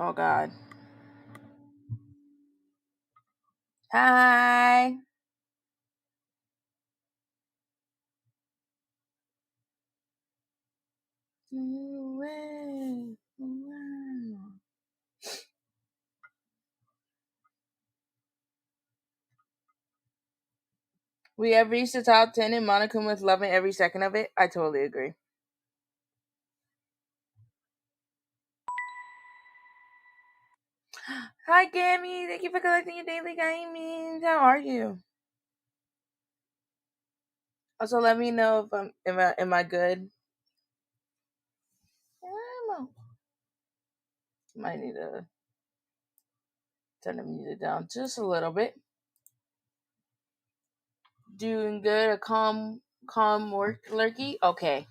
Oh God. Hi. We have reached the top 10 and Monica was loving every second of it. I totally agree. Hi, Gammy. Thank you for collecting your daily gaming. How are you? Also, let me know if am I good. Might need to turn the music down just a little bit. Doing good. A calm work lurky. Okay.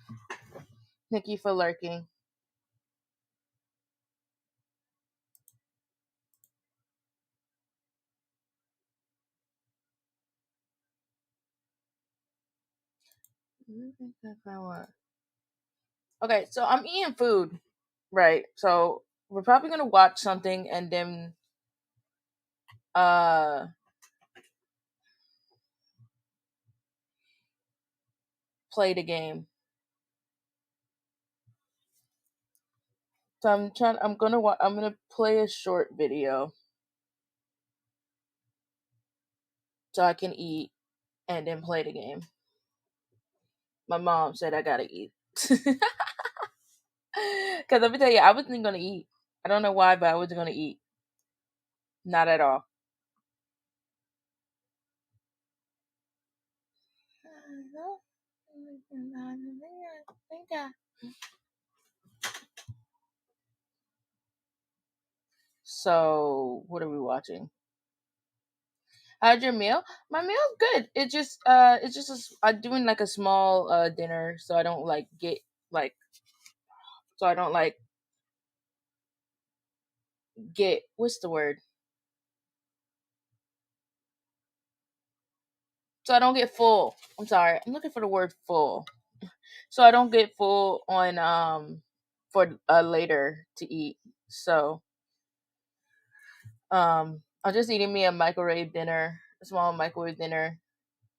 Thank you for lurking. Okay, so I'm eating food, right? So we're probably gonna watch something and then uh play the game. So I'm gonna play a short video so I can eat and then play the game. My mom said I gotta eat. Cause let me tell you, I wasn't gonna eat. I don't know why, but I wasn't gonna eat. Not at all. So what are we watching? How's your meal? My meal's good. I'm doing like a small dinner, so I don't like get like so I don't like get what's the word? So I don't get full. I'm sorry. I'm looking for the word full. So I don't get full on for later to eat. So I'm just eating me a microwave dinner, a small microwave dinner.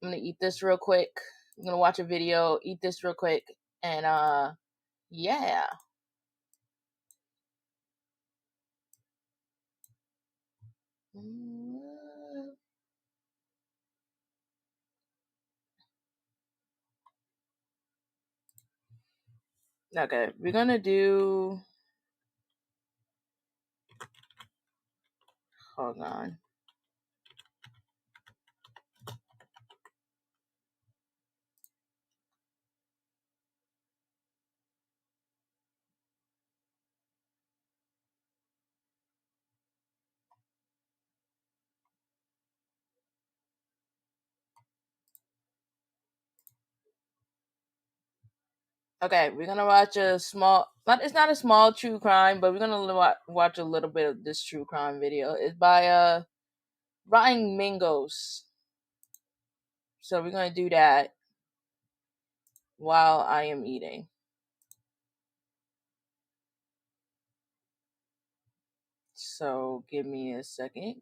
I'm gonna eat this real quick. I'm gonna watch a video, eat this real quick, and yeah. Okay, we're gonna do. Hold on. Okay, we're gonna watch a small. It's not a small true crime, but we're gonna watch a little bit of this true crime video. It's by Rotten Mangoes. So we're gonna do that while I am eating. So give me a second.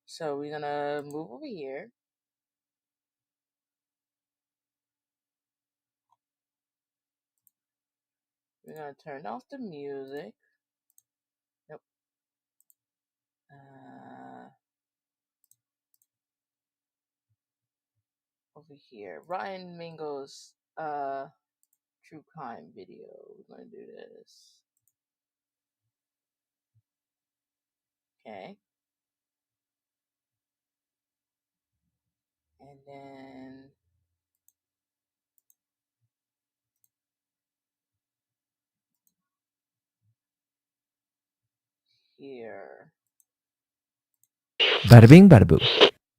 So we're gonna move over here. We're gonna turn off the music. Nope. Over here. Ryan Mingo's true crime video. We're gonna do this. Okay. And then here. Bada bing, bada boo.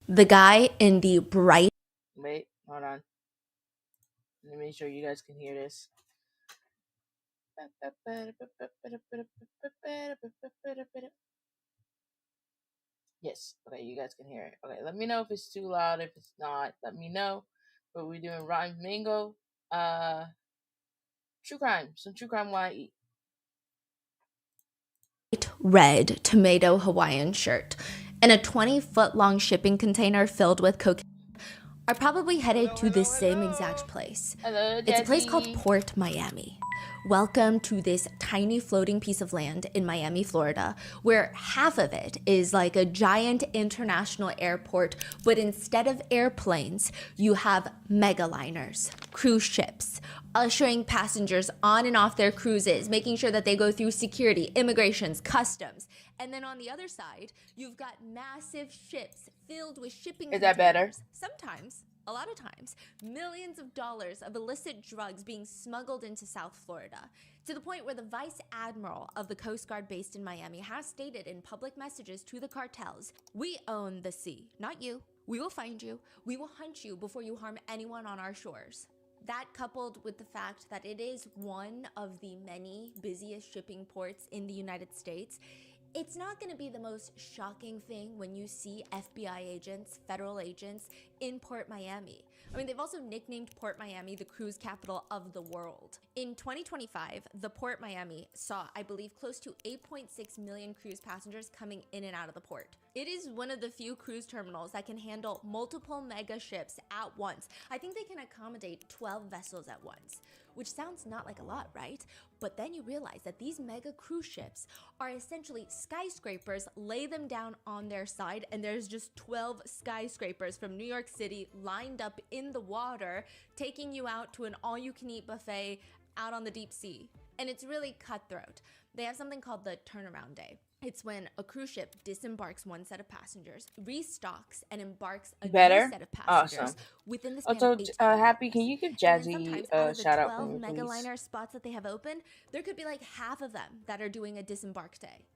The guy in the bright. Wait, hold on. Let me make sure you guys can hear this. Yes. Okay, you guys can hear it. Okay, let me know if it's too loud. If it's not, let me know. But we're doing Rotten Mango. True crime. Some true crime while I eat. red tomato Hawaiian shirt and a 20-foot-long shipping container filled with cocaine are probably headed to the same exact place. Hello, It's a place called Daddy. Port Miami. Welcome to this tiny floating piece of land in Miami, Florida, where half of it is like a giant international airport, but instead of airplanes, you have megaliners, cruise ships, ushering passengers on and off their cruises, making sure that they go through security, immigrations, customs. And then on the other side, you've got massive ships filled with shipping Is that better? containers. Sometimes, a lot of times, millions of dollars of illicit drugs being smuggled into South Florida, to the point where the vice admiral of the Coast Guard based in Miami has stated in public messages to the cartels, "We own the sea, not you. We will find you. We will hunt you before you harm anyone on our shores." That, coupled with the fact that it is one of the many busiest shipping ports in the United States, it's not going to be the most shocking thing when you see FBI agents, federal agents in Port Miami. I mean, they've also nicknamed Port Miami the cruise capital of the world. In 2025, the Port Miami saw, I believe, close to 8.6 million cruise passengers coming in and out of the port. It is one of the few cruise terminals that can handle multiple mega ships at once. I think they can accommodate 12 vessels at once, which sounds not like a lot, right? But then you realize that these mega cruise ships are essentially skyscrapers. Lay them down on their side, and there's just 12 skyscrapers from New York City lined up in the water, taking you out to an all-you-can-eat buffet out on the deep sea. And it's really cutthroat. They have something called the turnaround day. It's when a cruise ship disembarks one set of passengers, restocks, and embarks a new set of passengers Awesome. within the span Also, of 18 Happy, hours. can you give And then Jazzy sometimes a out of the shout out 12 for me, please? megaliner spots that they have open, there could be like half of them that are doing a disembark day.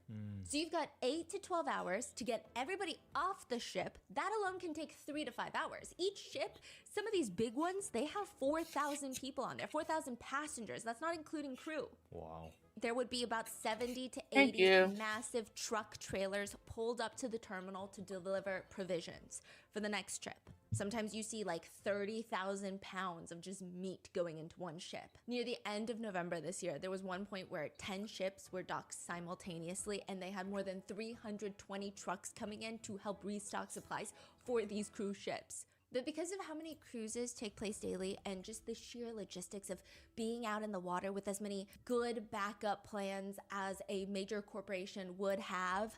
So you've got 8 to 12 hours to get everybody off the ship. That alone can take 3 to 5 hours. Each ship, some of these big ones, they have 4,000 people on there, 4,000 passengers. That's not including crew. Wow. There would be about 70 to Thank 80 you. massive truck trailers pulled up to the terminal to deliver provisions for the next trip. Sometimes you see like 30,000 pounds of just meat going into one ship. Near the end of November this year, there was one point where 10 ships were docked simultaneously, and they had more than 320 trucks coming in to help restock supplies for these cruise ships. But because of how many cruises take place daily and just the sheer logistics of being out in the water with as many good backup plans as a major corporation would have,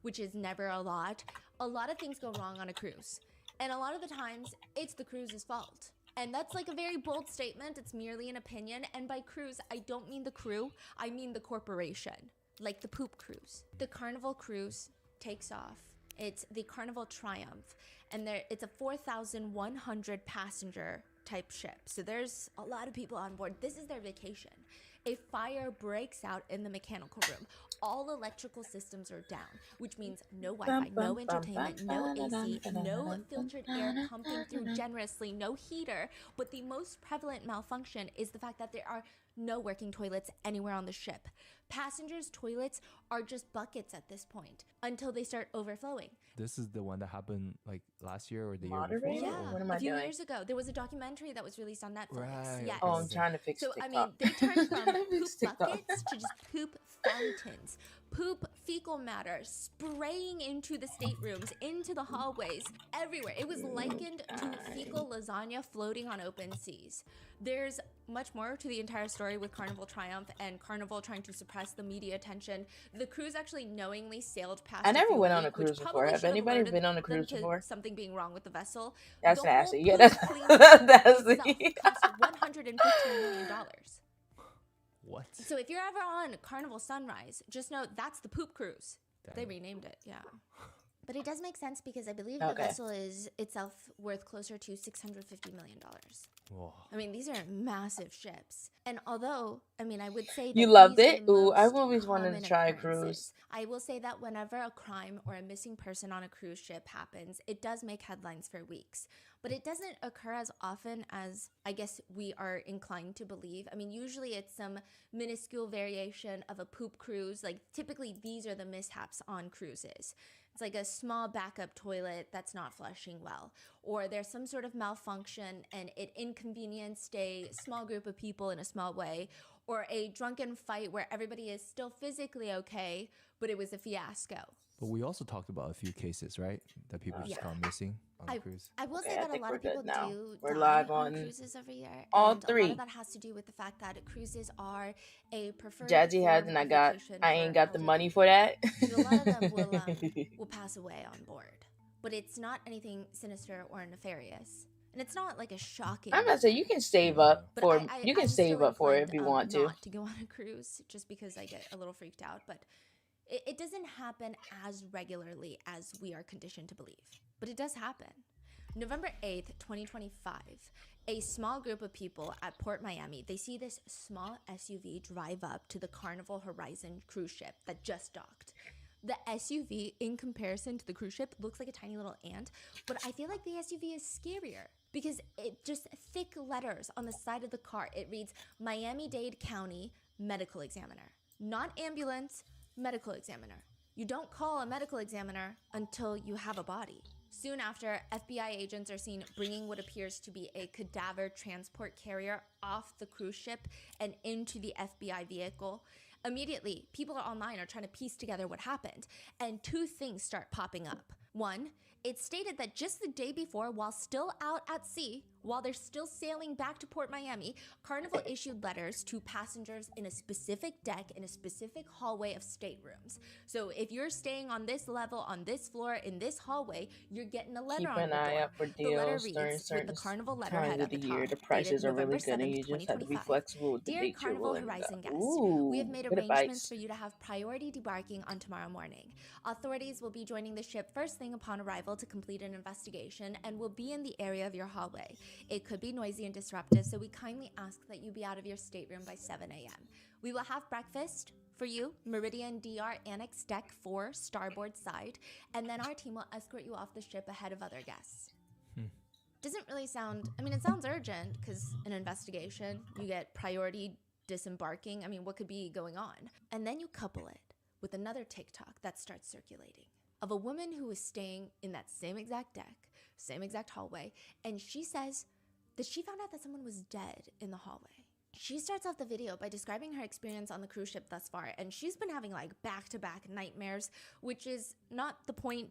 which is never a lot of things go wrong on a cruise. And a lot of the times, it's the cruise's fault. And that's like a very bold statement. It's merely an opinion. And by cruise, I don't mean the crew. I mean the corporation, like the poop cruise. The Carnival cruise takes off. It's the Carnival Triumph. And it's a 4,100 passenger type ship. So there's a lot of people on board. This is their vacation. A fire breaks out in the mechanical room. All electrical systems are down, which means no Wi-Fi, no entertainment, no AC, no filtered air pumping through generously, no heater. But the most prevalent malfunction is the fact that there are no working toilets anywhere on the ship. Passengers' toilets are just buckets at this point until they start overflowing. This is the one that happened like last year or the year Moderator? before? Yeah, What am I a few doing? years ago, there was a documentary that was released on Netflix. Right. Yes. Oh, I'm trying to fix So, I TikTok. mean, they turned from Trying to poop fix TikTok. buckets to just poop fountains. Poop fecal matter spraying into the staterooms, into the hallways, everywhere. It was likened to fecal lasagna floating on open seas. There's much more to the entire story with Carnival Triumph and Carnival trying to suppress the media attention. The cruise actually knowingly sailed past I never a went fuel on a leak, which cruise before. probably Have should anybody alerted been on a them cruise to before? something being wrong with the vessel. That's The whole nasty. Yeah, poop that's cleanup itself nasty. cost $115 million. What? So if you're ever on Carnival Sunrise, just know that's the poop cruise. Dang. They renamed it, yeah. But it does make sense because I believe Okay. the vessel is itself worth closer to $650 million. Whoa. I mean, these are massive ships. And although, I mean, I would say that You loved these are it? the Ooh, I've most always wanted to common try a occurrences. cruise. I will say that whenever a crime or a missing person on a cruise ship happens, it does make headlines for weeks. But it doesn't occur as often as I guess we are inclined to believe. I mean, usually it's some minuscule variation of a poop cruise. Like typically these are the mishaps on cruises. It's like a small backup toilet that's not flushing well, or there's some sort of malfunction and it inconvenienced a small group of people in a small way, or a drunken fight where everybody is still physically okay, but it was a fiasco. But we also talked about a few cases, right? That people just gone missing on the cruise. I will say Okay, I that a think lot we're of people good now. do We're die live on on cruises every year. all And a lot three. of that has to do with the fact that cruises are a preferred Jazzy has, form and of vacation I for ain't got the elderly money for people. that. So a lot of them will pass away on board. But it's not anything sinister or nefarious. And it's not like a shocking. I'm not saying you can save up But for you can I'm save still up for it if inclined, you want to. not to go on a cruise just because I get a little freaked out. But it doesn't happen as regularly as we are conditioned to believe. But it does happen. November 8th, 2025, a small group of people at Port Miami, they see this small SUV drive up to the Carnival Horizon cruise ship that just docked. The SUV, in comparison to the cruise ship, looks like a tiny little ant, but I feel like the SUV is scarier because it just thick letters on the side of the car. It reads Miami-Dade County Medical Examiner, not ambulance, medical examiner. You don't call a medical examiner until you have a body. Soon after, FBI agents are seen bringing what appears to be a cadaver transport carrier off the cruise ship and into the FBI vehicle. Immediately, people online are trying to piece together what happened, and two things start popping up. One, it's stated that just the day before, while still out at sea, while they're still sailing back to Port Miami, Carnival issued letters to passengers in a specific deck in a specific hallway of staterooms. So if you're staying on this level, on this floor, in this hallway, you're getting a letter Keep on an the eye door. out for The letter deals during reads, with certain the Carnival letterhead times of at the the year. top, The dated prices are really November good, and 7th, you just have to be 2025. flexible with the Dear dates you're Carnival willing to Horizon go. guests, we have made Good arrangements advice. for you to have priority debarking on tomorrow morning. Authorities will be joining the ship first thing upon arrival to complete an investigation and will be in the area of your hallway. It could be noisy and disruptive, so we kindly ask that you be out of your stateroom by 7 a.m. We will have breakfast for you, Meridian DR Annex Deck 4, starboard side, and then our team will escort you off the ship ahead of other guests. Doesn't really sound, I mean, it sounds urgent because an investigation, you get priority disembarking. I mean, what could be going on? And then you couple it with another TikTok that starts circulating of a woman who is staying in that same exact deck, same exact hallway, and she says that she found out that someone was dead in the hallway. She starts off the video by describing her experience on the cruise ship thus far, and she's been having like back-to-back nightmares, which is not the point.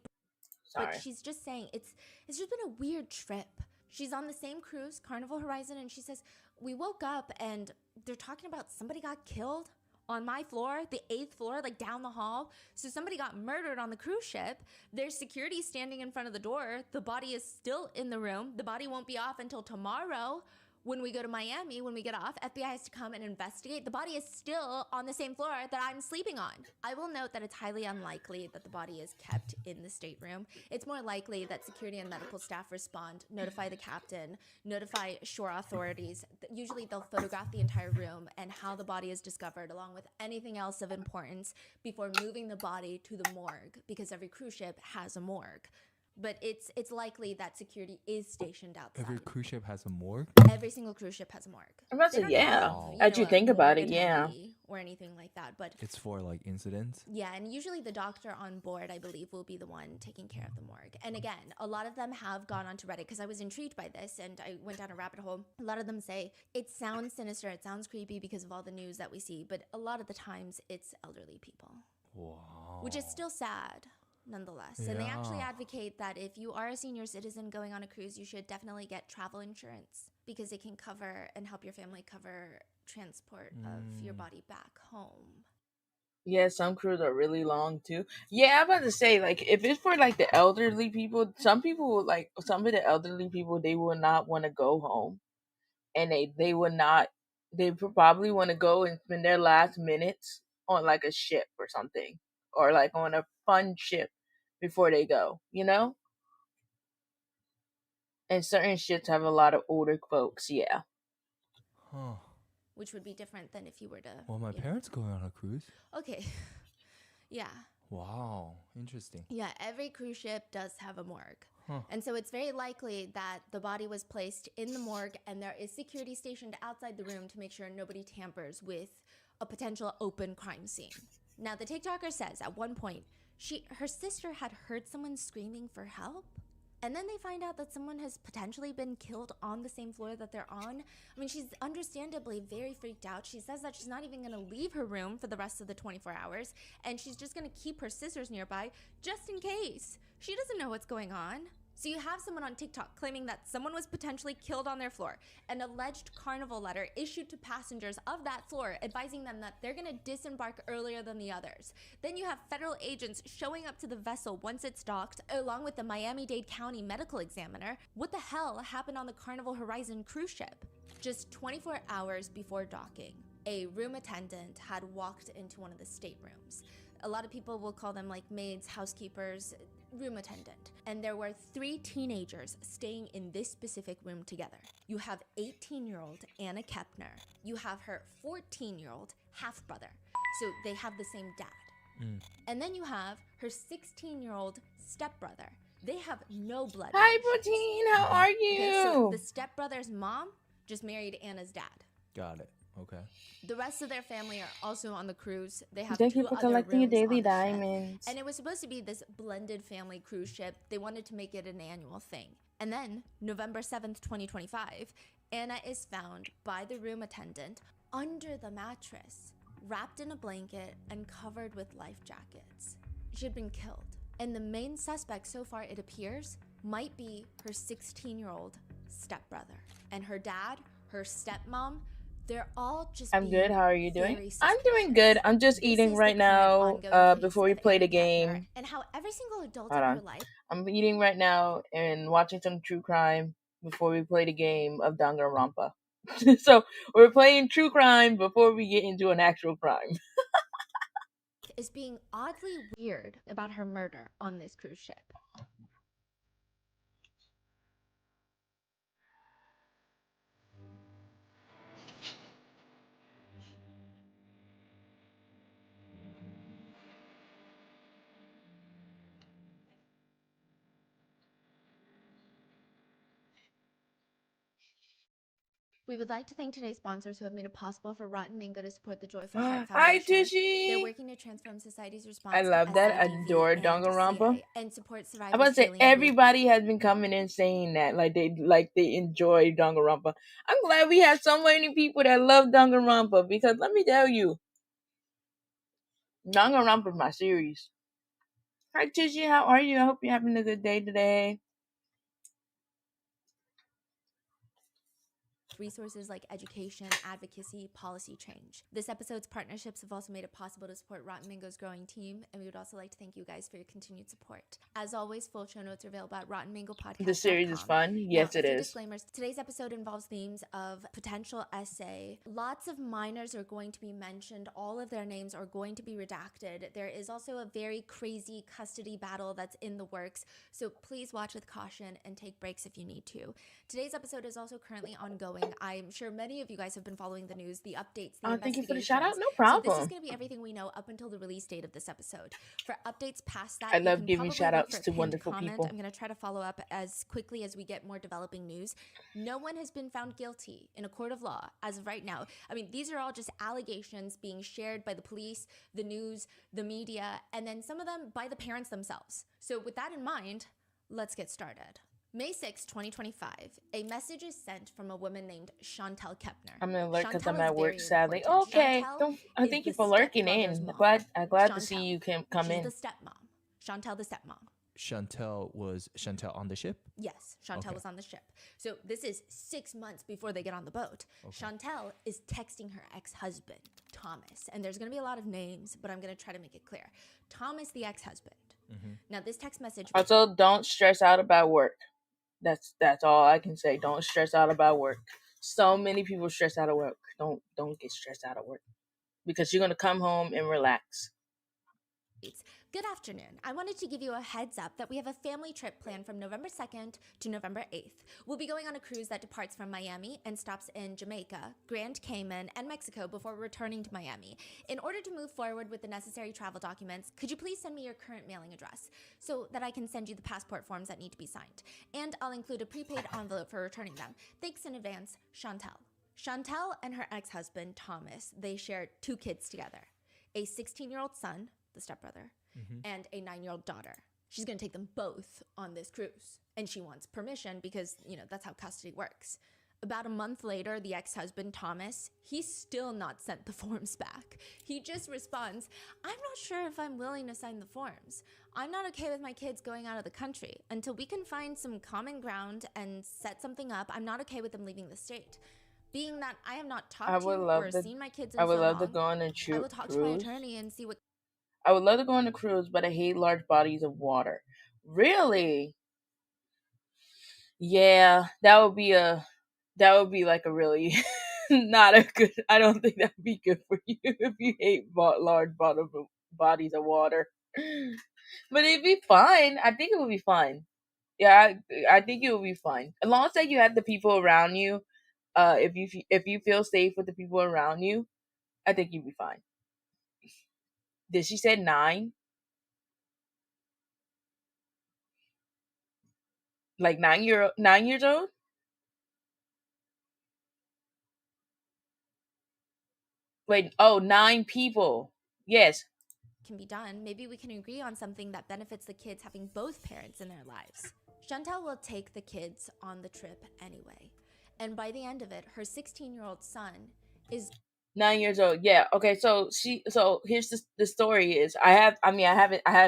Sorry. But she's just saying it's just been a weird trip. She's on the same cruise, Carnival Horizon, and she says, we woke up and they're talking about somebody got killed on my floor, the 8th floor, like down the hall. So somebody got murdered on the cruise ship. There's security standing in front of the door. The body is still in the room. The body won't be off until tomorrow. When we go to Miami, when we get off, FBI has to come and investigate. The body is still on the same floor that I'm sleeping on. I will note that it's highly unlikely that the body is kept in the stateroom. It's more likely that security and medical staff respond, notify the captain, notify shore authorities. Usually they'll photograph the entire room and how the body is discovered, along with anything else of importance, before moving the body to the morgue, because every cruise ship has a morgue. But it's likely that security is stationed outside. Every cruise ship has a morgue? Every single cruise ship has a morgue. I'm about to say, yeah. As you think about it, yeah. Or anything like that, but It's for like incidents? yeah, and usually the doctor on board, I believe, will be the one taking care of the morgue. And again, a lot of them have gone onto Reddit because I was intrigued by this and I went down a rabbit hole. A lot of them say it sounds sinister, it sounds creepy because of all the news that we see, but a lot of the times it's elderly people. Wow. Which is still sad. Nonetheless. And they actually Yeah. advocate that if you are a senior citizen going on a cruise, you should definitely get travel insurance because it can cover and help your family cover transport of your body back home. Yeah, some cruises are really long too. Yeah, I'm about to say, like, if it's for like the elderly people, some people will, like, some of the elderly people, they will not want to go home, and they will not. They probably want to go and spend their last minutes on like a ship or something, or like on a fun ship before they go. You know. And certain ships have a lot of older folks. Yeah. Huh. Which would be different than if you were to. Well, my parents going on a cruise. Okay. Yeah. Wow. Interesting. Yeah, every cruise ship does have a morgue. Huh. And so it's very likely that the body was placed in the morgue and there is security stationed outside the room to make sure nobody tampers with a potential open crime scene. Now, the TikToker says at one point, Her sister had heard someone screaming for help. And then they find out that someone has potentially been killed on the same floor that they're on. I mean, she's understandably very freaked out. She says that she's not even going to leave her room for the rest of the 24 hours, and she's just going to keep her sisters nearby just in case. She doesn't know what's going on. So you have someone on TikTok claiming that someone was potentially killed on their floor, an alleged carnival letter issued to passengers of that floor advising them that they're going to disembark earlier than the others. Then you have federal agents showing up to the vessel once it's docked, along with the Miami-Dade County medical examiner. What the hell happened on the Carnival Horizon cruise ship? Just 24 hours before docking, a room attendant had walked into one of the staterooms. A lot of people will call them like maids, housekeepers, room attendant. And there were 3 teenagers staying in this specific room together. You have 18-year-old Anna Kepner. You have her 14-year-old half-brother. So they have the same dad. And then you have her 16-year-old stepbrother. They have no blood. Hi, Protein. How are you? Okay, so the stepbrother's mom just married Anna's dad. Got it. Okay. The rest of their family are also on the cruise. They have Thank 2 you for other collecting your rooms daily on the ship. diamonds. And it was supposed to be this blended family cruise ship. They wanted to make it an annual thing. And then, November 7th, 2025, Anna is found by the room attendant under the mattress, wrapped in a blanket and covered with life jackets. She had been killed. And the main suspect so far, it appears, might be her 16-year-old stepbrother. And her dad, her stepmom, they're all just I'm good. How are you doing? very I'm doing good. I'm just This eating is right the current now ongoing case before we of play the Anna Kepner, game. and how every single adult Hold in on. her life. I'm eating right now and watching some true crime before we play the game of Danganronpa. So we're playing true crime before we get into an actual crime. Is being oddly weird about her murder on this cruise ship. We would like to thank today's sponsors who have made it possible for Rotten Mango to support the Joyful Heart Hi, Foundation. Tushy. They're working to transform society's response I love to that. SADV Adore and Danganronpa. CA, and support survivors. I'm about to say dealing with everybody has been coming in saying that like they enjoy Danganronpa. I'm glad we have so many people that love Danganronpa because let me tell you, Danganronpa is my series. Hi Tushy, how are you? I hope you're having a good day today. resources like education, advocacy, policy change. This episode's partnerships have also made it possible to support Rotten Mango's growing team, and we would also like to thank you guys for your continued support. As always, full show notes are available at rottenmangopodcast.com. The series is fun. Yes, now, it a few is. Disclaimers. Today's episode involves themes of potential essay. Lots of minors are going to be mentioned. All of their names are going to be redacted. There is also a very crazy custody battle that's in the works, so please watch with caution and take breaks if you need to. Today's episode is also currently ongoing. I'm sure many of you guys have been following the news, the updates, the investigations. Thank you for the shout out. No problem. So this is going to be everything we know up until the release date of this episode. For updates past that, I love giving shout outs to pinned wonderful comment. people. I'm going to try to follow up as quickly as we get more developing news. No one has been found guilty in a court of law as of right now. I mean, these are all just allegations being shared by the police, the news, the media, and then some of them by the parents themselves. So with that in mind, let's get started. May 6, 2025, a message is sent from a woman named Chantel Kepner. I'm gonna lurk because Chantel I'm is at work, very sadly. important. Okay, Chantel thank is you for the lurking stepmother's in. mom. I'm glad to Chantel. see you can come She's in. the stepmom. Chantel the stepmom. Chantel was Chantel on the ship? Yes, Chantel Okay. was on the ship. So this is 6 months before they get on the boat. Okay. Chantel is texting her ex-husband, Thomas. And there's going to be a lot of names, but I'm going to try to make it clear. Thomas, the ex-husband. Now, this text message... Also, don't stress out about work. That's all I can say. Don't stress out about work. So many people stress out of work. Don't get stressed out of work because you're gonna come home and relax. Good afternoon. I wanted to give you a heads up that we have a family trip planned from November 2nd to November 8th. We'll be going on a cruise that departs from Miami and stops in Jamaica, Grand Cayman, and Mexico before returning to Miami. In order to move forward with the necessary travel documents, could you please send me your current mailing address so that I can send you the passport forms that need to be signed? And I'll include a prepaid envelope for returning them. Thanks in advance, Chantel. Chantel and her ex-husband, Thomas, they share 2 kids together. A 16-year-old son, the stepbrother, and a 9-year-old daughter. She's going to take them both on this cruise. And she wants permission because, that's how custody works. About a month later, the ex-husband, Thomas, he's still not sent the forms back. He just responds, I'm not sure if I'm willing to sign the forms. I'm not okay with my kids going out of the country. Until we can find some common ground and set something up, I'm not okay with them leaving the state. Being that I have not talked to or seen my kids in so long, I would love to go on a cruise. I will talk to my attorney and see what... I would love to go on a cruise, but I hate large bodies of water. Really? Yeah, that would be like a really not a good. I don't think that would be good for you if you hate large bodies of water. But it'd be fine. I think it would be fine. Yeah, I think it would be fine as long as that you have the people around you. If you feel safe with the people around you, I think you'd be fine. Did she say 9? Like 9 years old? Wait, 9 people. Yes. Can be done. Maybe we can agree on something that benefits the kids having both parents in their lives. Chantal will take the kids on the trip anyway. And by the end of it, her 16-year-old son is 9 years old. Yeah. Okay. So here's the story is I have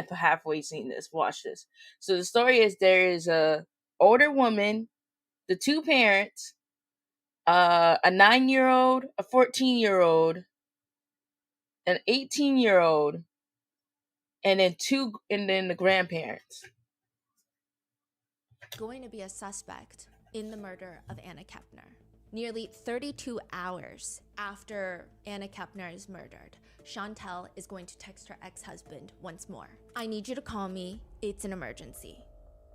halfway seen this. Watch this. So the story is there is a older woman, the 2 parents, a 9-year-old, a 14-year-old, an 18-year-old, and then the grandparents. Going to be a suspect in the murder of Anna Kepner. Nearly 32 hours after Anna Kepner is murdered, Chantal is going to text her ex-husband once more. I need you to call me. It's an emergency.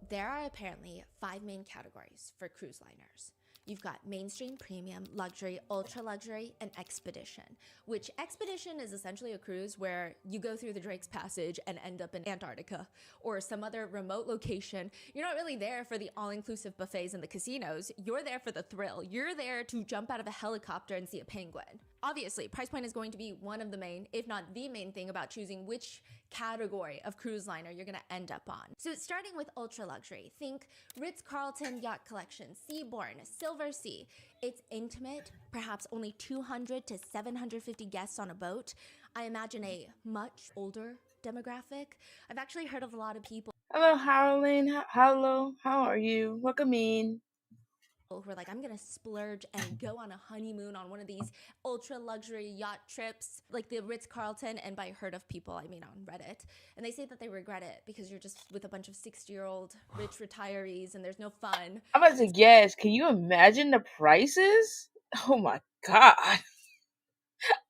There are apparently 5 main categories for cruise liners. You've got mainstream, premium, luxury, ultra luxury, and expedition, which expedition is essentially a cruise where you go through the Drake's Passage and end up in Antarctica or some other remote location. You're not really there for the all-inclusive buffets and the casinos. You're there for the thrill. You're there to jump out of a helicopter and see a penguin. Obviously, price point is going to be one of the main, if not the main thing about choosing which category of cruise liner you're gonna end up on. So starting with ultra luxury, think Ritz-Carlton Yacht Collection, Seabourn, Silver Sea. It's intimate, perhaps only 200 to 750 guests on a boat. I imagine a much older demographic. I've actually heard of a lot of people. Hello, Harlan. Hello, how are you? Welcome in. Who are like, I'm gonna splurge and go on a honeymoon on one of these ultra luxury yacht trips like the Ritz-Carlton, and by heard of people I mean on Reddit, and they say that they regret it because you're just with a bunch of 60-year-old rich retirees and there's no fun. I'm about to say, yes, can you imagine the prices? Oh my god.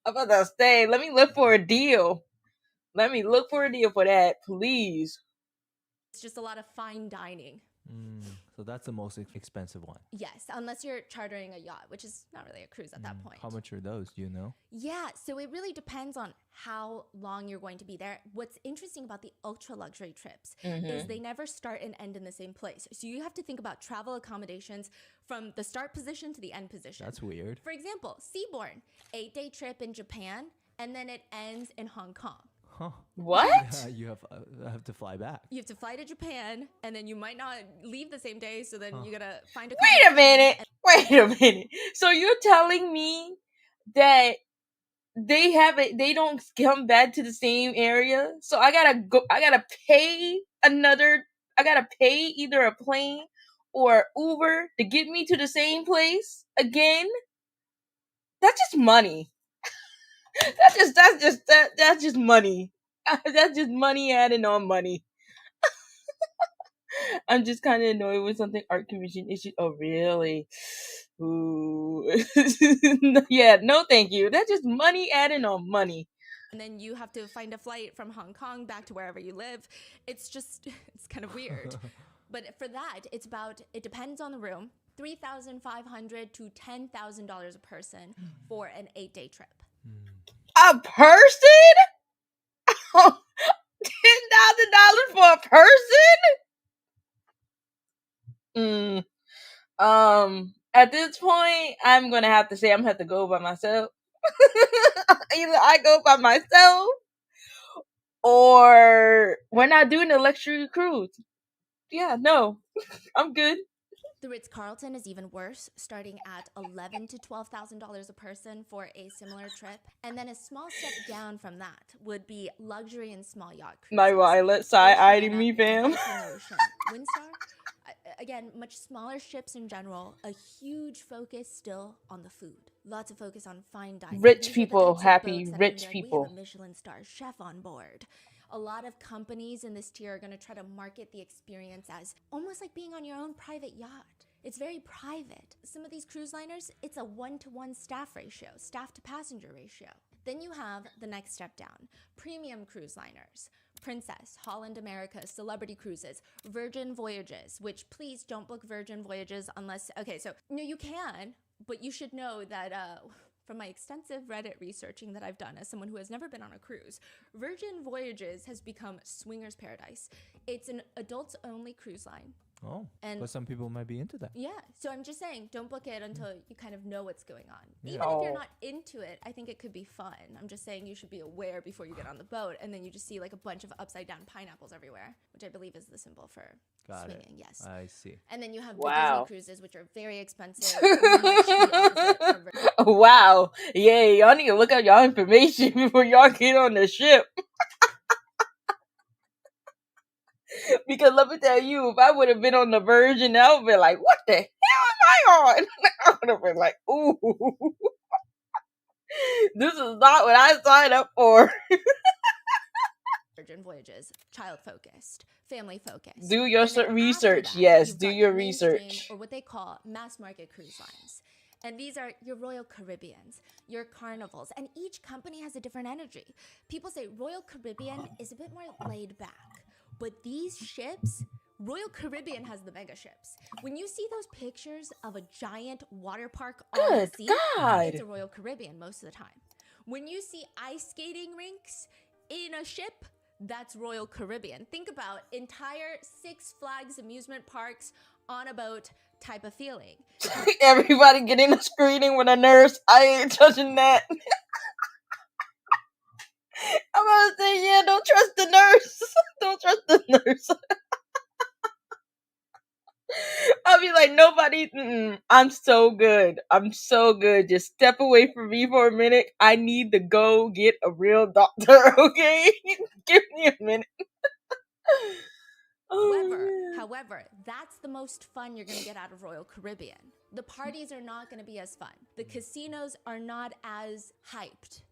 I'm about to say, let me look for a deal. Let me look for a deal for that, please. It's just a lot of fine dining. So that's the most expensive one. Yes, unless you're chartering a yacht, which is not really a cruise at that point. How much are those? Do you know? Yeah, so it really depends on how long you're going to be there. What's interesting about the ultra luxury trips is they never start and end in the same place. So you have to think about travel accommodations from the start position to the end position. That's weird. For example, Seabourn, 8-day trip in Japan, and then it ends in Hong Kong. Huh. What? You have to fly back. You have to fly to Japan, and then you might not leave the same day, so then you gotta find a... Wait a minute. So you're telling me that they don't come back to the same area? So I gotta pay either a plane or Uber to get me to the same place again? That's just money. That's just money. That's just money adding on money. I'm just kind of annoyed with something art commission issue. Oh, really? Ooh. Yeah, no thank you. That's just money adding on money. And then you have to find a flight from Hong Kong back to wherever you live. It's kind of weird. But for that, it depends on the room, $3,500 to $10,000 a person for an 8-day trip. A person? $10,000 for a person? At this point, I'm gonna have to say I'm gonna have to go by myself. Either I go by myself, or we're not doing the luxury cruise. Yeah, no, I'm good. The Ritz-Carlton is even worse, starting at $11,000 to $12,000 a person for a similar trip. And then a small step down from that would be luxury and small yacht cruises. My Violet side-eyeing me, fam. Viking Ocean, Windstar. Again, much smaller ships in general, a huge focus still on the food. Lots of focus on fine dining. Rich people, happy rich people. We have a Michelin star chef on board. A lot of companies in this tier are going to try to market the experience as almost like being on your own private yacht. It's very private. Some of these cruise liners, it's a 1-to-1 staff ratio, staff to passenger ratio. Then you have the next step down, premium cruise liners. Princess, Holland America, Celebrity Cruises, Virgin Voyages, which please don't book Virgin Voyages unless, okay, so no, you can, but you should know that from my extensive Reddit researching that I've done as someone who has never been on a cruise, Virgin Voyages has become swingers paradise. It's an adults only cruise line. Oh, but some people might be into that. Yeah, so I'm just saying, don't book it until you kind of know what's going on. Yeah. Even if you're not into it, I think it could be fun. I'm just saying you should be aware before you get on the boat, and then you just see like a bunch of upside down pineapples everywhere, which I believe is the symbol for swinging. Yes, I see. And then you have the Disney cruises, which are very expensive. Wow, yeah, y'all need to look up y'all information before y'all get on the ship. Because let me tell you, if I would have been on the Virgin, I would have been like, what the hell am I on? I would have been like, ooh, this is not what I signed up for. Virgin Voyages, child-focused, family-focused. Do your research, yes, do your research. Or what they call mass-market cruise lines. And these are your Royal Caribbeans, your Carnivals, and each company has a different energy. People say Royal Caribbean is a bit more laid back. But these ships, Royal Caribbean has the mega ships. When you see those pictures of a giant water park on the sea, it's a Royal Caribbean most of the time. When you see ice skating rinks in a ship, that's Royal Caribbean. Think about entire Six Flags amusement parks on a boat type of feeling. Everybody getting a screening with a nurse. I ain't touching that. I'm gonna say, yeah, don't trust the nurse. Don't trust the nurse. I'll be like, nobody, I'm so good. I'm so good. Just step away from me for a minute. I need to go get a real doctor, okay? Give me a minute. However, that's the most fun you're going to get out of Royal Caribbean. The parties are not going to be as fun. The casinos are not as hyped.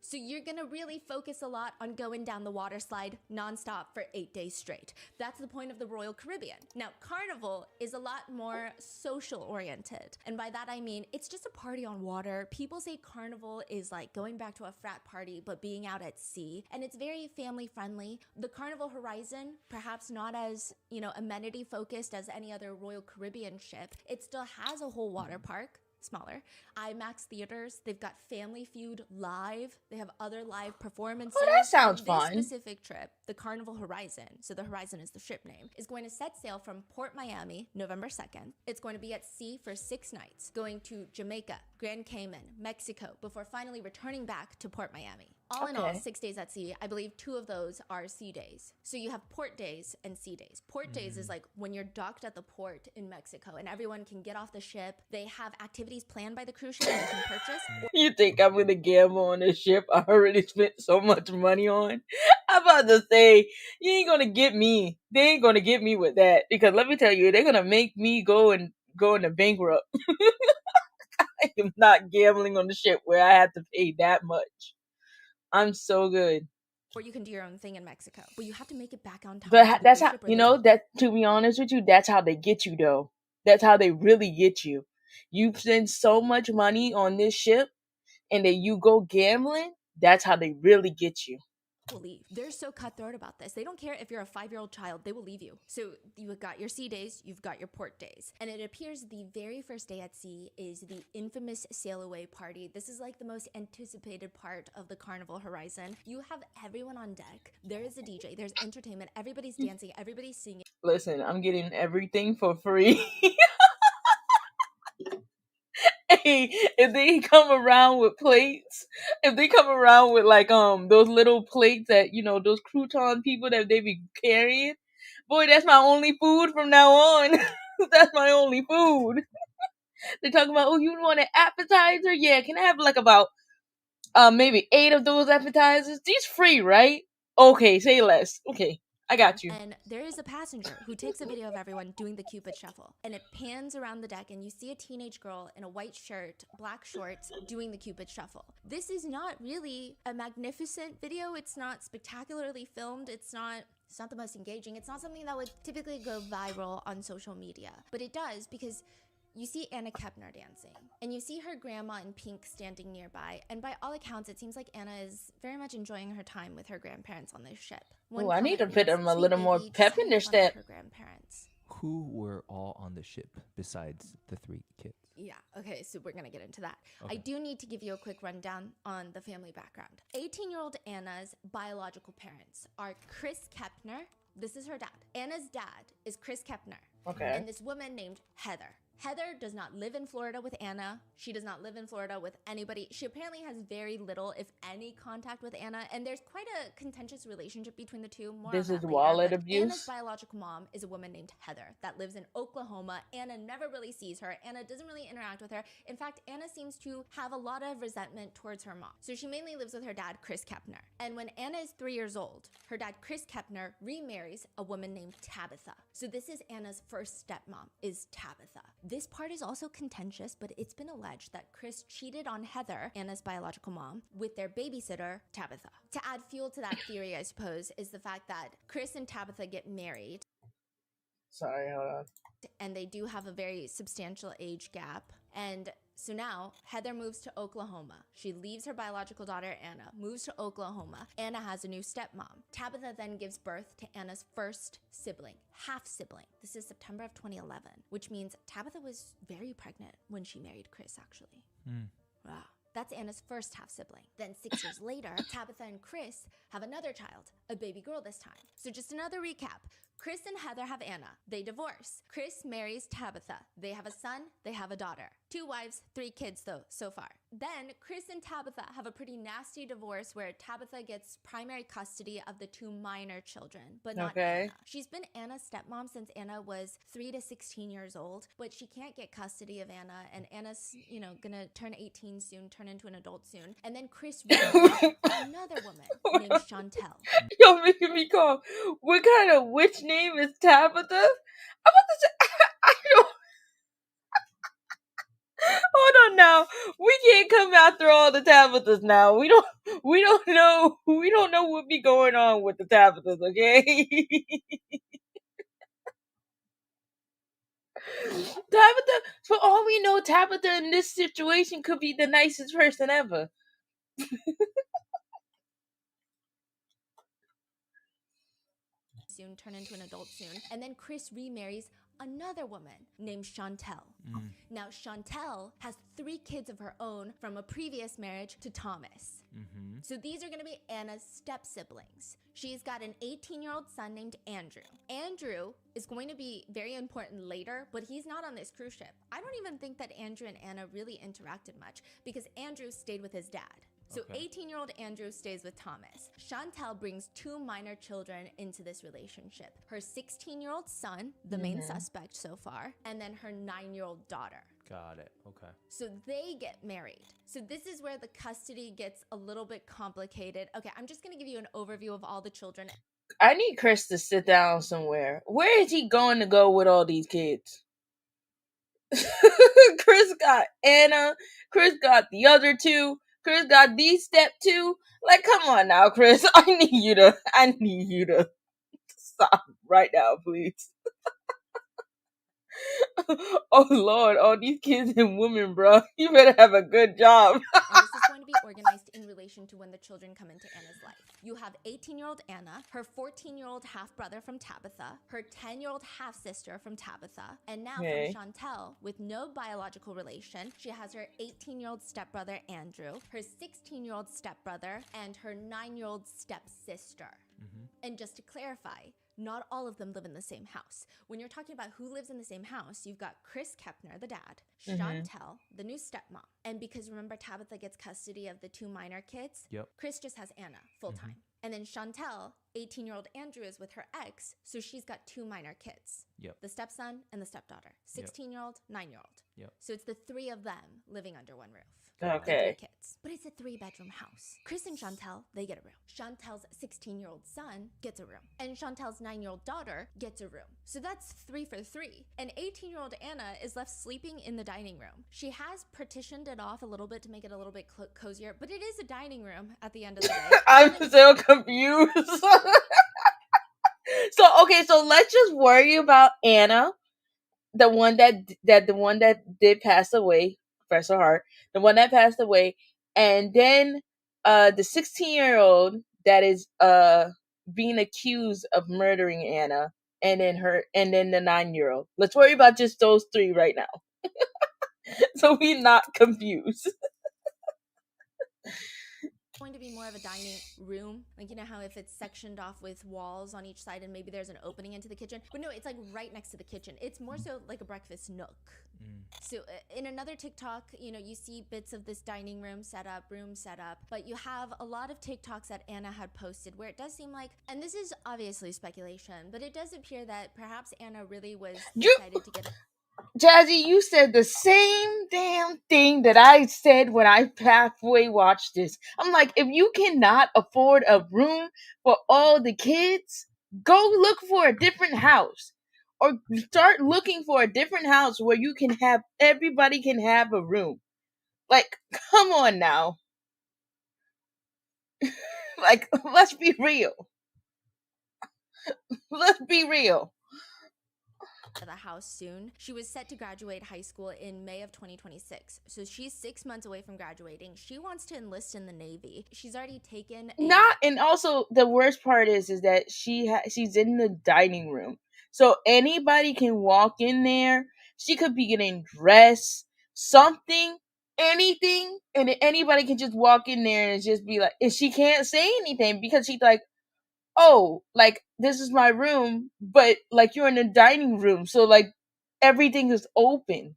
So you're going to really focus a lot on going down the water slide nonstop for 8 days straight. That's the point of the Royal Caribbean. Now, Carnival is a lot more social oriented. And by that, I mean, it's just a party on water. People say Carnival is like going back to a frat party, but being out at sea. And it's very family friendly. The Carnival Horizon, perhaps not as, amenity focused as any other Royal Caribbean ship, it still has a whole water park. Smaller. IMAX theaters. They've got Family Feud live. They have other live performances. Oh, that sounds fun. This specific trip, the Carnival Horizon, so the Horizon is the ship name, is going to set sail from Port Miami, November 2nd. It's going to be at sea for 6 nights, going to Jamaica, Grand Cayman, Mexico, before finally returning back to Port Miami. All in all, 6 days at sea. I believe 2 of those are sea days. So you have port days and sea days. Port days is like when you're docked at the port in Mexico and everyone can get off the ship. They have activities planned by the cruise ship that you can purchase. You think I'm gonna gamble on this ship I already spent so much money on? I'm about to say, you ain't gonna get me. They ain't gonna get me with that. Because let me tell you, they're gonna make me go into bankrupt. I am not gambling on the ship where I have to pay that much. I'm so good. Or you can do your own thing in Mexico, but you have to make it back on time. But that's how, that, to be honest with you, that's how they get you though. That's how they really get you. You spend so much money on this ship and then you go gambling, that's how they really get you. Will leave. They're so cutthroat about this. They don't care if you're a 5-year-old child, they will leave you. So you've got your sea days, you've got your port days. And it appears the very first day at sea is the infamous sail away party. This is like the most anticipated part of the Carnival Horizon. You have everyone on deck. There is a DJ, there's entertainment, everybody's dancing, everybody's singing. Listen, I'm getting everything for free. okay, if they come around with plates, if they come around with like those little plates that those crouton people that they be carrying, boy, that's my only food from now on. That's my only food. They're talking about, oh, you want an appetizer? Yeah, can I have like about maybe 8 of those appetizers? These free, right? Okay, say less. Okay, I got you. And there is a passenger who takes a video of everyone doing the Cupid shuffle, and it pans around the deck and you see a teenage girl in a white shirt, black shorts, doing the Cupid shuffle. This is not really a magnificent video. It's not spectacularly filmed. It's not the most engaging. It's not something that would typically go viral on social media, but it does because you see Anna Kepner dancing, and you see her grandma in pink standing nearby, and by all accounts, it seems like Anna is very much enjoying her time with her grandparents on this ship. Oh, I need to put them a little more pep in their step. Her grandparents. Who were all on the ship besides the 3 kids? Yeah, okay, so we're gonna get into that. Okay. I do need to give you a quick rundown on the family background. 18-year-old Anna's biological parents are Chris Kepner. This is her dad. Anna's dad is Chris Kepner. Okay. And this woman named Heather. Heather does not live in Florida with Anna. She does not live in Florida with anybody. She apparently has very little, if any, contact with Anna, and there's quite a contentious relationship between the two. More this is later, wallet abuse. Anna's biological mom is a woman named Heather that lives in Oklahoma. Anna never really sees her. Anna doesn't really interact with her. In fact, Anna seems to have a lot of resentment towards her mom. So she mainly lives with her dad, Chris Kepner. And when Anna is 3 years old, her dad, Chris Kepner, remarries a woman named Tabitha. So this is Anna's first stepmom, is Tabitha. This part is also contentious, but it's been alleged that Chris cheated on Heather, Anna's biological mom, with their babysitter, Tabitha. To add fuel to that theory, I suppose, is the fact that Chris and Tabitha get married. Sorry, hold on. And they do have a very substantial age gap. And so now Heather moves to Oklahoma. She leaves her biological daughter, Anna, moves to Oklahoma. Anna has a new stepmom. Tabitha then gives birth to Anna's first sibling, half sibling. This is September of 2011, which means Tabitha was very pregnant when she married Chris, actually. Wow. That's Anna's first half sibling. Then 6 years later, Tabitha and Chris have another child, a baby girl this time. So just another recap. Chris and Heather have Anna. They divorce. Chris marries Tabitha. They have a son. They have a daughter. 2 wives, 3 kids though, so far. Then Chris and Tabitha have a pretty nasty divorce where Tabitha gets primary custody of the 2 minor children, but not Anna. She's been Anna's stepmom since Anna was 3 to 16 years old, but she can't get custody of Anna, and Anna's, gonna turn 18 soon, turn into an adult soon. And then Chris marries another woman named Chantel. You're making me call. What kind of witch name is Tabitha? I'm about to say, I don't. Hold on now. We can't come after all the Tabithas now. We don't know what be going on with the Tabithas, okay? Tabitha, for all we know, Tabitha in this situation could be the nicest person ever. Soon, turn into an adult soon. And then Chris remarries another woman named Chantel. Now, Chantel has 3 kids of her own from a previous marriage to Thomas. So these are going to be Anna's step-siblings. She's got an 18-year-old son named Andrew. Andrew is going to be very important later, but he's not on this cruise ship. I don't even think that Andrew and Anna really interacted much because Andrew stayed with his dad. So 18-year-old Andrew stays with Thomas. Chantel brings 2 minor children into this relationship. Her 16-year-old son, the main suspect so far, and then her 9-year-old daughter. Got it. Okay. So they get married. So this is where the custody gets a little bit complicated. Okay, I'm just going to give you an overview of all the children. I need Chris to sit down somewhere. Where is he going to go with all these kids? Chris got Anna. Chris got the other 2. Chris got these step 2. Like, come on now, Chris. I need you to stop right now, please. Oh Lord, all these kids and women, bro. You better have a good job. And this is going to be organized in relation to when the children come into Anna's life. You have 18-year-old Anna, her 14-year-old half-brother from Tabitha, her 10-year-old half-sister from Tabitha, and now from Chantel, with no biological relation, she has her 18-year-old stepbrother Andrew, her 16-year-old stepbrother, and her 9-year-old stepsister. And just to clarify, not all of them live in the same house. When you're talking about who lives in the same house, you've got Chris Kepner, the dad, Chantel, the new stepmom. And because remember, Tabitha gets custody of the 2 minor kids, Chris just has Anna full-time. And then Chantel, 18-year-old Andrew, is with her ex, so she's got 2 minor kids. The stepson and the stepdaughter. 16-year-old, 9-year-old. So it's the 3 of them living under one roof. Okay. 3 kids. But it's a 3-bedroom house. Chris and Chantel, they get a room. Chantel's 16-year-old son gets a room. And Chantel's 9-year-old daughter gets a room. So that's 3 for 3. And 18-year-old Anna is left sleeping in the dining room. She has partitioned it off a little bit to make it a little bit cozier, but it is a dining room at the end of the day. I'm so confused. So let's just worry about Anna, the one that did pass away, Professor Hart, the one that passed away, and then the 16-year-old that is being accused of murdering Anna, and then the 9-year-old. Let's worry about just those 3 right now. So we're not confused. Going to be more of a dining room, like, you know how if it's sectioned off with walls on each side and maybe there's an opening into the kitchen, but no, it's like right next to the kitchen. It's more so like a breakfast nook. So in another TikTok, you know, you see bits of this dining room set up, room set up, but you have a lot of TikToks that Anna had posted where it does seem like, and this is obviously speculation, but it does appear that perhaps Anna really was excited to get Jazzy, you said the same damn thing that I said when I halfway watched this. I'm like, if you cannot afford a room for all the kids, go look for a different house. Or start looking for a different house where you can have, everybody can have a room. Like, come on now. Like, let's be real. Let's be real. The house soon. She was set to graduate high school in May of 2026. So she's 6 months away from graduating. She wants to enlist in the Navy. She's already taken and also the worst part is that she's in the dining room. So anybody can walk in there. She could be getting dressed, something, anything, and anybody can just walk in there and just be like, and she can't say anything because she's like, oh, like, this is my room, but like you're in the dining room, so like everything is open.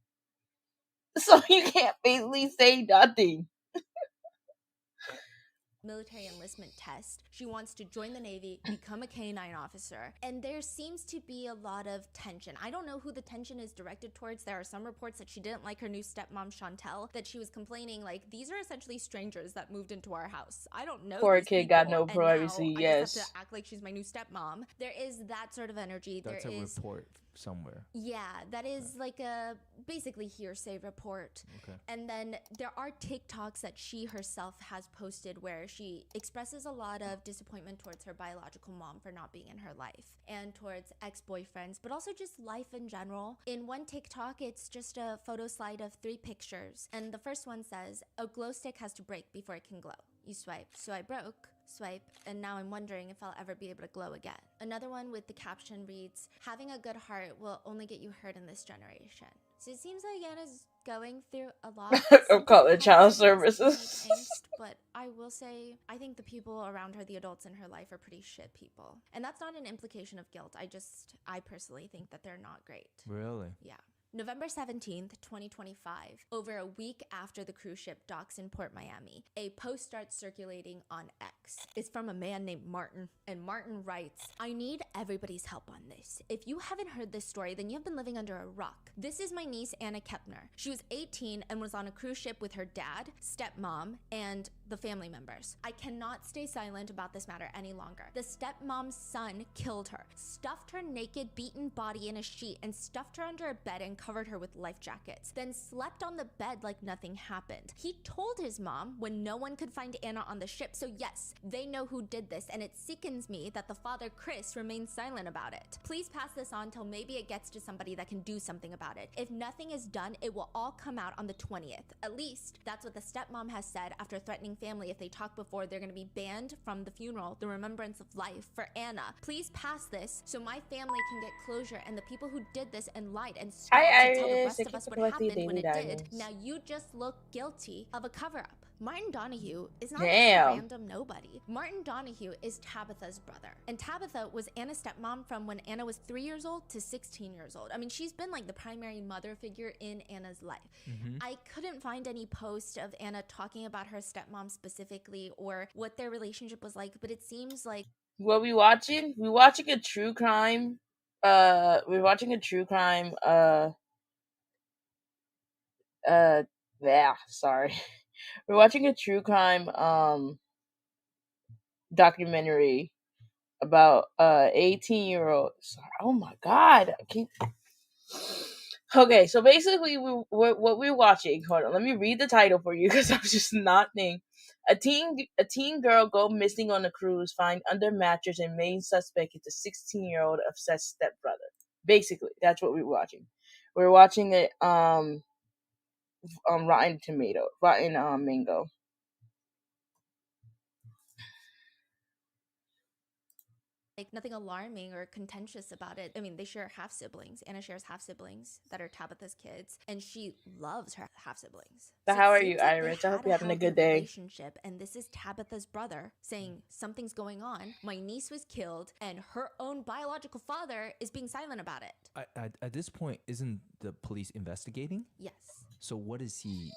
So you can't basically say nothing. Military enlistment test. She wants to join the Navy, become a K-9 officer, and there seems to be a lot of tension. I don't know who the tension is directed towards. There are some reports that she didn't like her new stepmom, Chantel, that she was complaining, like, these are essentially strangers that moved into our house. I don't know. Poor these kid people, got no and privacy. now Yes. I just have to act like she's my new stepmom. There is that sort of energy. That's a report somewhere. Yeah, that is like a basically hearsay report. Okay. And then there are TikToks that she herself has posted where she expresses a lot of disappointment towards her biological mom for not being in her life and towards ex-boyfriends, but also just life in general. In one TikTok, it's just a photo slide of 3 pictures. And the first one says, a glow stick has to break before it can glow. You swipe. So I broke. Swipe, and now I'm wondering if I'll ever be able to glow again. Another one with the caption reads, having a good heart will only get you hurt in this generation. So it seems like Anna's going through a lot. I'm calling child services. Angst, but I will say, I think the people around her, the adults in her life, are pretty shit people. And that's not an implication of guilt. I personally think that they're not great. Really? Yeah. November 17th, 2025, over a week after the cruise ship docks in Port Miami, a post starts circulating on X. It's from a man named Martin, and Martin writes, I need everybody's help on this. If you haven't heard this story, then you have been living under a rock. This is my niece, Anna Kepner. She was 18 and was on a cruise ship with her dad, stepmom, and the family members. I cannot stay silent about this matter any longer. The stepmom's son killed her, stuffed her naked, beaten body in a sheet, and stuffed her under a bed and covered her with life jackets, then slept on the bed like nothing happened. He told his mom when no one could find Anna on the ship, so yes, they know who did this, and it sickens me that the father, Chris, remains silent about it. Please pass this on till maybe it gets to somebody that can do something about it. If nothing is done, it will all come out on the 20th. At least, that's what the stepmom has said after threatening family if they talk before they're gonna be banned from the funeral, the remembrance of life for Anna. Please pass this so my family can get closure and the people who did this and lied and stop. to tell the Iris. rest Thank of you us for what collecting happened when Daily it did. Diamonds. Now you just look guilty of a cover-up. Martin Donahue is not just a Damn. random nobody. Martin Donahue is Tabitha's brother. And Tabitha was Anna's stepmom from when Anna was 3 years old to 16 years old. I mean, she's been like the primary mother figure in Anna's life. I couldn't find any post of Anna talking about her stepmom specifically or what their relationship was like, but it seems like... What we watching? We're watching a true crime. We're watching a true crime. Yeah, sorry. We're watching a true crime documentary about 18-year-old. Oh my god. Okay, so basically what we're watching. Hold on, let me read the title for you because I'm just not thinking. A teen girl go missing on a cruise, find under mattress, and main suspect is the 16-year-old obsessed stepbrother. Basically, that's what we're watching. We're watching it Rotten Mango. like nothing alarming or contentious about it. I mean, they share half siblings. Anna shares half siblings that are Tabitha's kids, and she loves her half siblings. So how are you, Iris? I hope you're having a good day. Relationship, and this is Tabitha's brother saying something's going on. My niece was killed, and her own biological father is being silent about it. At this point, isn't the police investigating? Yes. So what is he,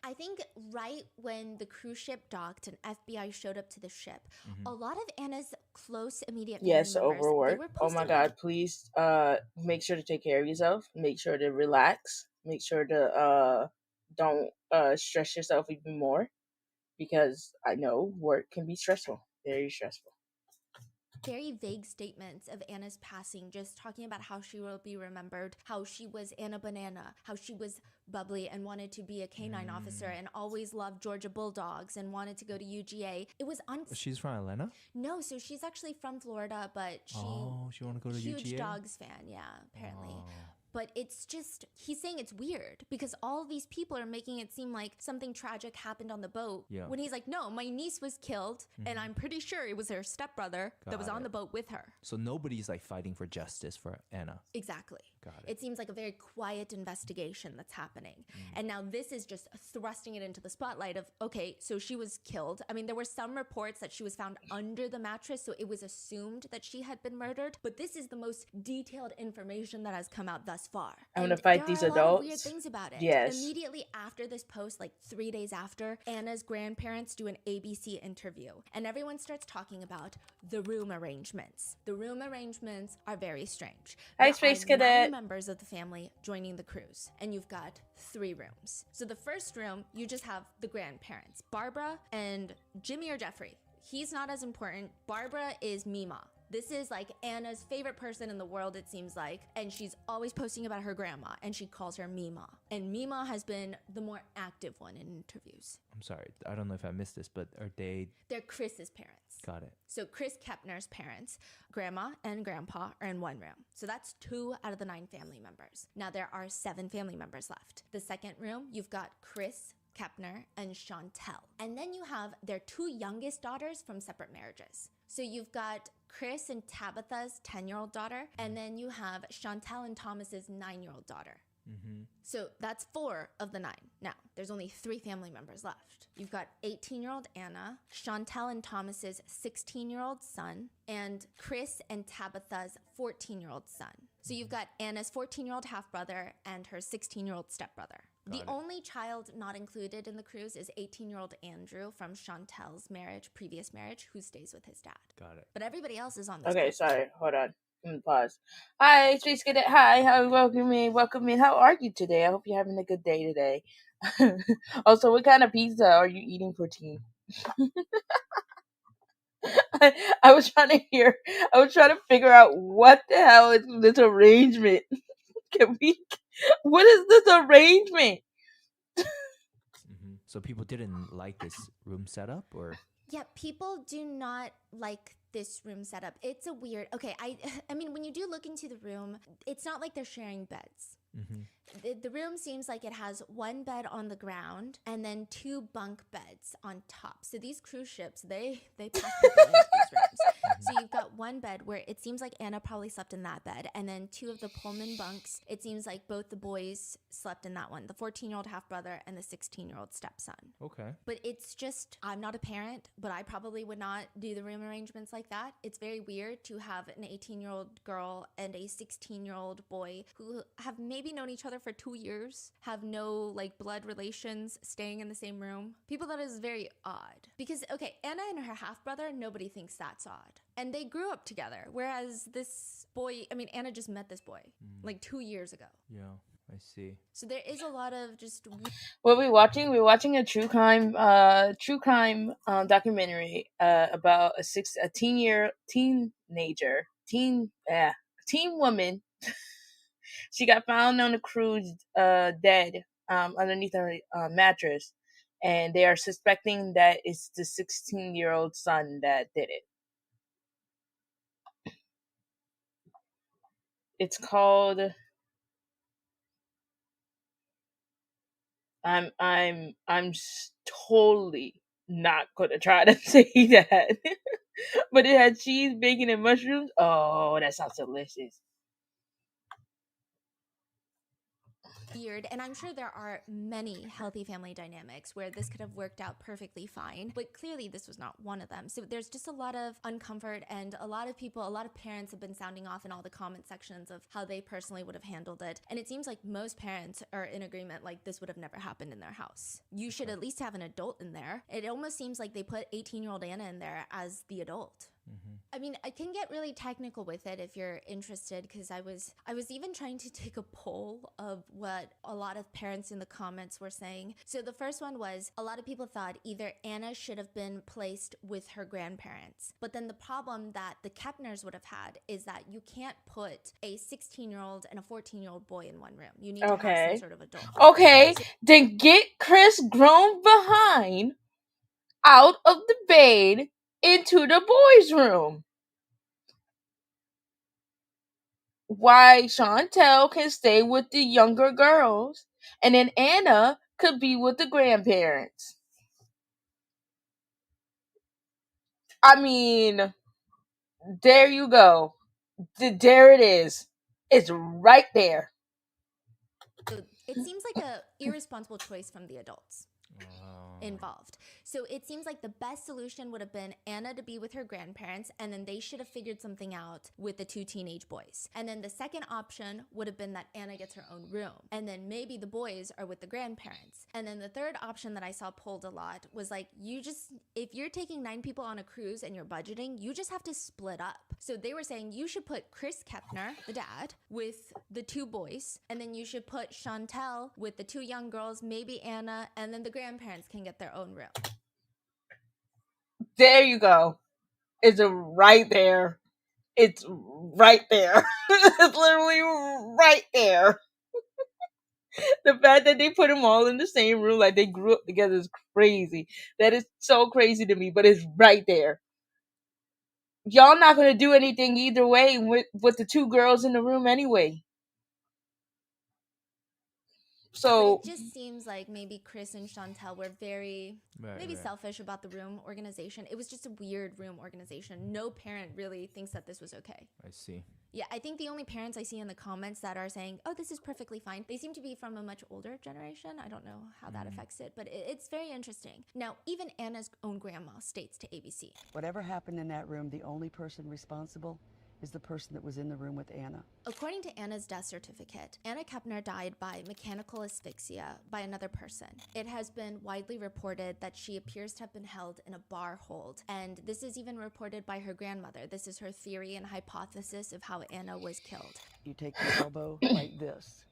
I think right when the cruise ship docked and FBI showed up to the ship, a lot of Anna's close immediate family members, overwork. Oh my posting god, please make sure to take care of yourself. Make sure to relax. Make sure to don't stress yourself even more, because I know work can be stressful. Very stressful. very vague statements of Anna's passing, just talking about how she will be remembered, how she was Anna Banana, how she was bubbly and wanted to be a canine officer and always loved Georgia Bulldogs and wanted to go to UGA. It was She's from Atlanta? No, so she's actually from Florida, but she want to go to huge UGA? dogs fan, yeah, apparently. But it's just, he's saying it's weird because all of these people are making it seem like something tragic happened on the boat. Yeah. When he's like, no, my niece was killed and I'm pretty sure it was her stepbrother that was on the boat with her. So nobody's like fighting for justice for Anna. Exactly. Got it. It seems like a very quiet investigation that's happening. And now this is just thrusting it into the spotlight of, okay, so she was killed. I mean, there were some reports that she was found under the mattress, so it was assumed that she had been murdered. But this is the most detailed information that has come out thus far. I'm gonna fight these adults. There are a lot of weird things about it. Yes. Immediately after this post, like 3 days after, Anna's grandparents do an ABC interview, and everyone starts talking about the room arrangements. The room arrangements are very strange. Hi, Space Cadet. 9 members of the family joining the cruise, and you've got 3 rooms. So the first room, you just have the grandparents, Barbara and Jimmy or Jeffrey. He's not as important. Barbara is Mima. This is like Anna's favorite person in the world, it seems like, and she's always posting about her grandma, and she calls her Mima. And Mima has been the more active one in interviews. I'm sorry, I don't know if I missed this, but are they... They're Chris's parents. Got it. So Chris Kepner's parents, grandma and grandpa, are in one room. So that's 2 out of the 9 family members. Now there are 7 family members left. The second room, you've got Chris, Kepner, and Chantel. And then you have their 2 youngest daughters from separate marriages. So you've got Chris and Tabitha's 10-year-old daughter, and then you have Chantel and Thomas's 9-year-old daughter. So that's 4 of the 9. Now, there's only 3 family members left. You've got 18-year-old Anna, Chantel and Thomas's 16-year-old son, and Chris and Tabitha's 14-year-old son. So you've got Anna's 14-year-old half-brother and her 16-year-old stepbrother. The only child not included in the cruise is 18-year-old Andrew from Chantel's previous marriage, who stays with his dad. Got it. But everybody else is on this Okay, trip. sorry. Hold on. Pause. Hi, Space Cadet. Hi, welcome in. How are you today? I hope you're having a good day today. Also, what kind of pizza are you eating for tea? I was trying to figure out what the hell is this arrangement. What is this arrangement? So people didn't like this room setup, or? Yeah, people do not like this room setup. It's a weird... Okay, I mean, when you do look into the room, it's not like they're sharing beds. The room seems like it has 1 bed on the ground and then 2 bunk beds on top. So these cruise ships, they pack people into these rooms. So you've got one bed where it seems like Anna probably slept in that bed, and then two of the Pullman bunks, it seems like both the boys slept in that one, the 14-year-old half-brother and the 16-year-old stepson. Okay. But it's just, I'm not a parent, but I probably would not do the room arrangements like that. It's very weird to have an 18-year-old girl and a 16-year-old boy who have maybe known each other for 2 years, have no like blood relations, staying in the same room. People, that is very odd. Because, okay, Anna and her half-brother, nobody thinks that's odd. And they grew up together, whereas this boy, I mean, Anna just met this boy like 2 years ago. Yeah, I see. So there is a lot of just... What we're watching? We're watching a true crime documentary about a teen woman. She got found on a cruise dead underneath her mattress, and they are suspecting that it's the 16-year-old son that did it. It's called I'm totally not gonna try to say that. But it had cheese, bacon, and mushrooms. Oh, that sounds delicious. Weird, and I'm sure there are many healthy family dynamics where this could have worked out perfectly fine, but clearly this was not one of them. So there's just a lot of uncomfort, and a lot of people, a lot of parents have been sounding off in all the comment sections of how they personally would have handled it. And it seems like most parents are in agreement like this would have never happened in their house. You should at least have an adult in there. It almost seems like they put 18-year-old Anna in there as the adult. I mean, I can get really technical with it if you're interested, because I was even trying to take a poll of what a lot of parents in the comments were saying. So the first one was, a lot of people thought either Anna should have been placed with her grandparents. But then the problem that the Kepners would have had is that you can't put a 16-year-old and a 14-year-old boy in one room. You need to have some sort of adult. Okay, then get Chris grown behind out of the bed into the boys' room. Why Chantel can stay with the younger girls, and then Anna could be with the grandparents. I mean, there you go. There it is. It's right there. So it seems like a irresponsible choice from the adults involved. So it seems like the best solution would have been Anna to be with her grandparents, and then they should have figured something out with the two teenage boys. And then the second option would have been that Anna gets her own room, and then maybe the boys are with the grandparents. And then the third option that I saw pulled a lot was like, if you're taking 9 people on a cruise and you're budgeting, you just have to split up. So they were saying you should put Chris Kepner, the dad, with the 2 boys, and then you should put Chantel with the 2 young girls, maybe Anna, and then the grandparents can get their own room. There you go. It's right there. It's right there. It's literally right there. The fact that they put them all in the same room, like they grew up together, is crazy. That is so crazy to me, but it's right there. Y'all not gonna do anything either way with the 2 girls in the room anyway. So but it just seems like maybe Chris and Chantel were very selfish about the room organization. It was just a weird room organization. No parent really thinks that this was okay. I see. Yeah, I think the only parents I see in the comments that are saying, oh, this is perfectly fine, they seem to be from a much older generation. I don't know how that affects it, but it's very interesting. Now, even Anna's own grandma states to ABC, whatever happened in that room, the only person responsible is the person that was in the room with Anna. According to Anna's death certificate, Anna Kepner died by mechanical asphyxia by another person. It has been widely reported that she appears to have been held in a bar hold, and this is even reported by her grandmother. This is her theory and hypothesis of how Anna was killed. You take the elbow like this.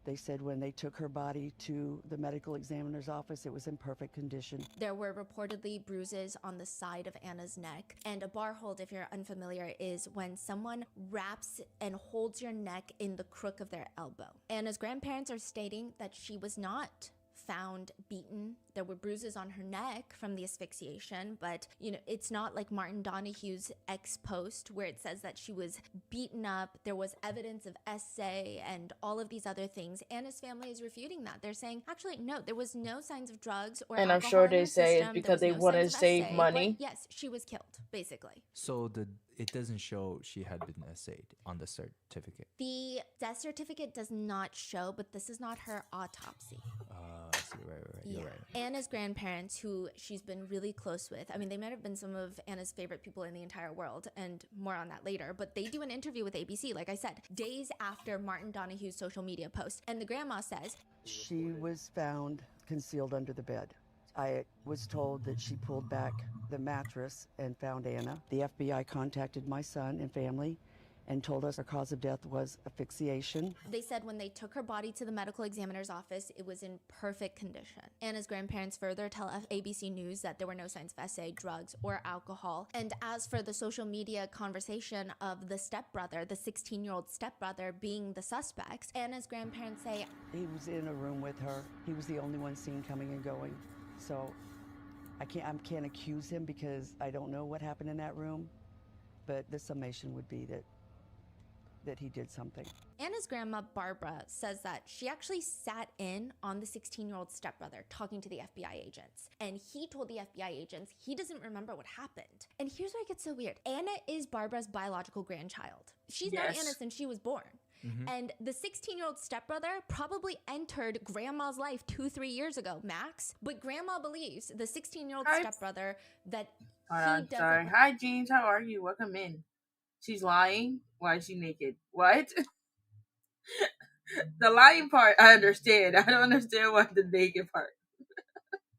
They said when they took her body to the medical examiner's office, it was in perfect condition. There were reportedly bruises on the side of Anna's neck. And a bar hold, if you're unfamiliar, is when someone wraps and holds your neck in the crook of their elbow. Anna's grandparents are stating that she was not found beaten. There were bruises on her neck from the asphyxiation, but it's not like Martin Donahue's ex post where it says that she was beaten up. There was evidence of SA and all of these other things. Anna's family is refuting that. They're saying, actually, no, there was no signs of drugs or And I'm alcohol sure in they her say system. it's because they want to save money. But yes, she was killed, basically. So it doesn't show she had been essayed on the certificate. The death certificate does not show, but this is not her autopsy. I see. Right. You're right. Anna's grandparents, who she's been really close with, I mean, they might have been some of Anna's favorite people in the entire world, and more on that later, but they do an interview with ABC, like I said, days after Martin Donahue's social media post. And the grandma says, She was found concealed under the bed. I was told that she pulled back the mattress and found Anna. The FBI contacted my son and family and told us her cause of death was asphyxiation. They said when they took her body to the medical examiner's office, it was in perfect condition. Anna's grandparents further tell ABC News that there were no signs of SA, drugs, or alcohol. And as for the social media conversation of the stepbrother, the 16-year-old stepbrother being the suspects, Anna's grandparents say, He was in a room with her. He was the only one seen coming and going. So I can't accuse him because I don't know what happened in that room, but the summation would be that he did something. Anna's grandma, Barbara, says that she actually sat in on the 16-year-old stepbrother talking to the FBI agents. And he told the FBI agents he doesn't remember what happened. And here's where it gets so weird. Anna is Barbara's biological grandchild. She's known Anna since she was born. Mm-hmm. And the 16-year-old stepbrother probably entered grandma's life 2-3 years ago, max. But grandma believes the 16-year-old stepbrother that Sorry. Hi, James. How are you? Welcome in. She's lying. Why is she naked? What? The lying part, I understand. I don't understand why the naked part.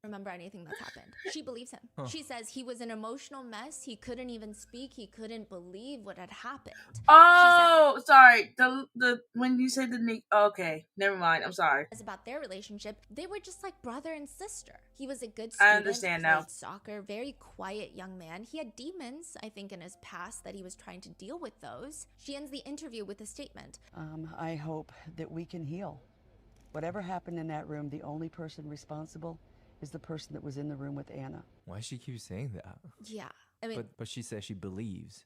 Remember anything that's happened. She believes him. She says he was an emotional mess. He couldn't even speak. He couldn't believe what had happened. Oh, sorry. The when you said okay, never mind. I'm sorry. About their relationship, they were just like brother and sister. He was a good student. I understand played now. Soccer, very quiet young man. He had demons, I think, in his past that he was trying to deal with those. She ends the interview with a statement. I hope that we can heal. Whatever happened in that room, the only person responsible is the person that was in the room with Anna. Why she keep saying that? Yeah, I mean, but she says she believes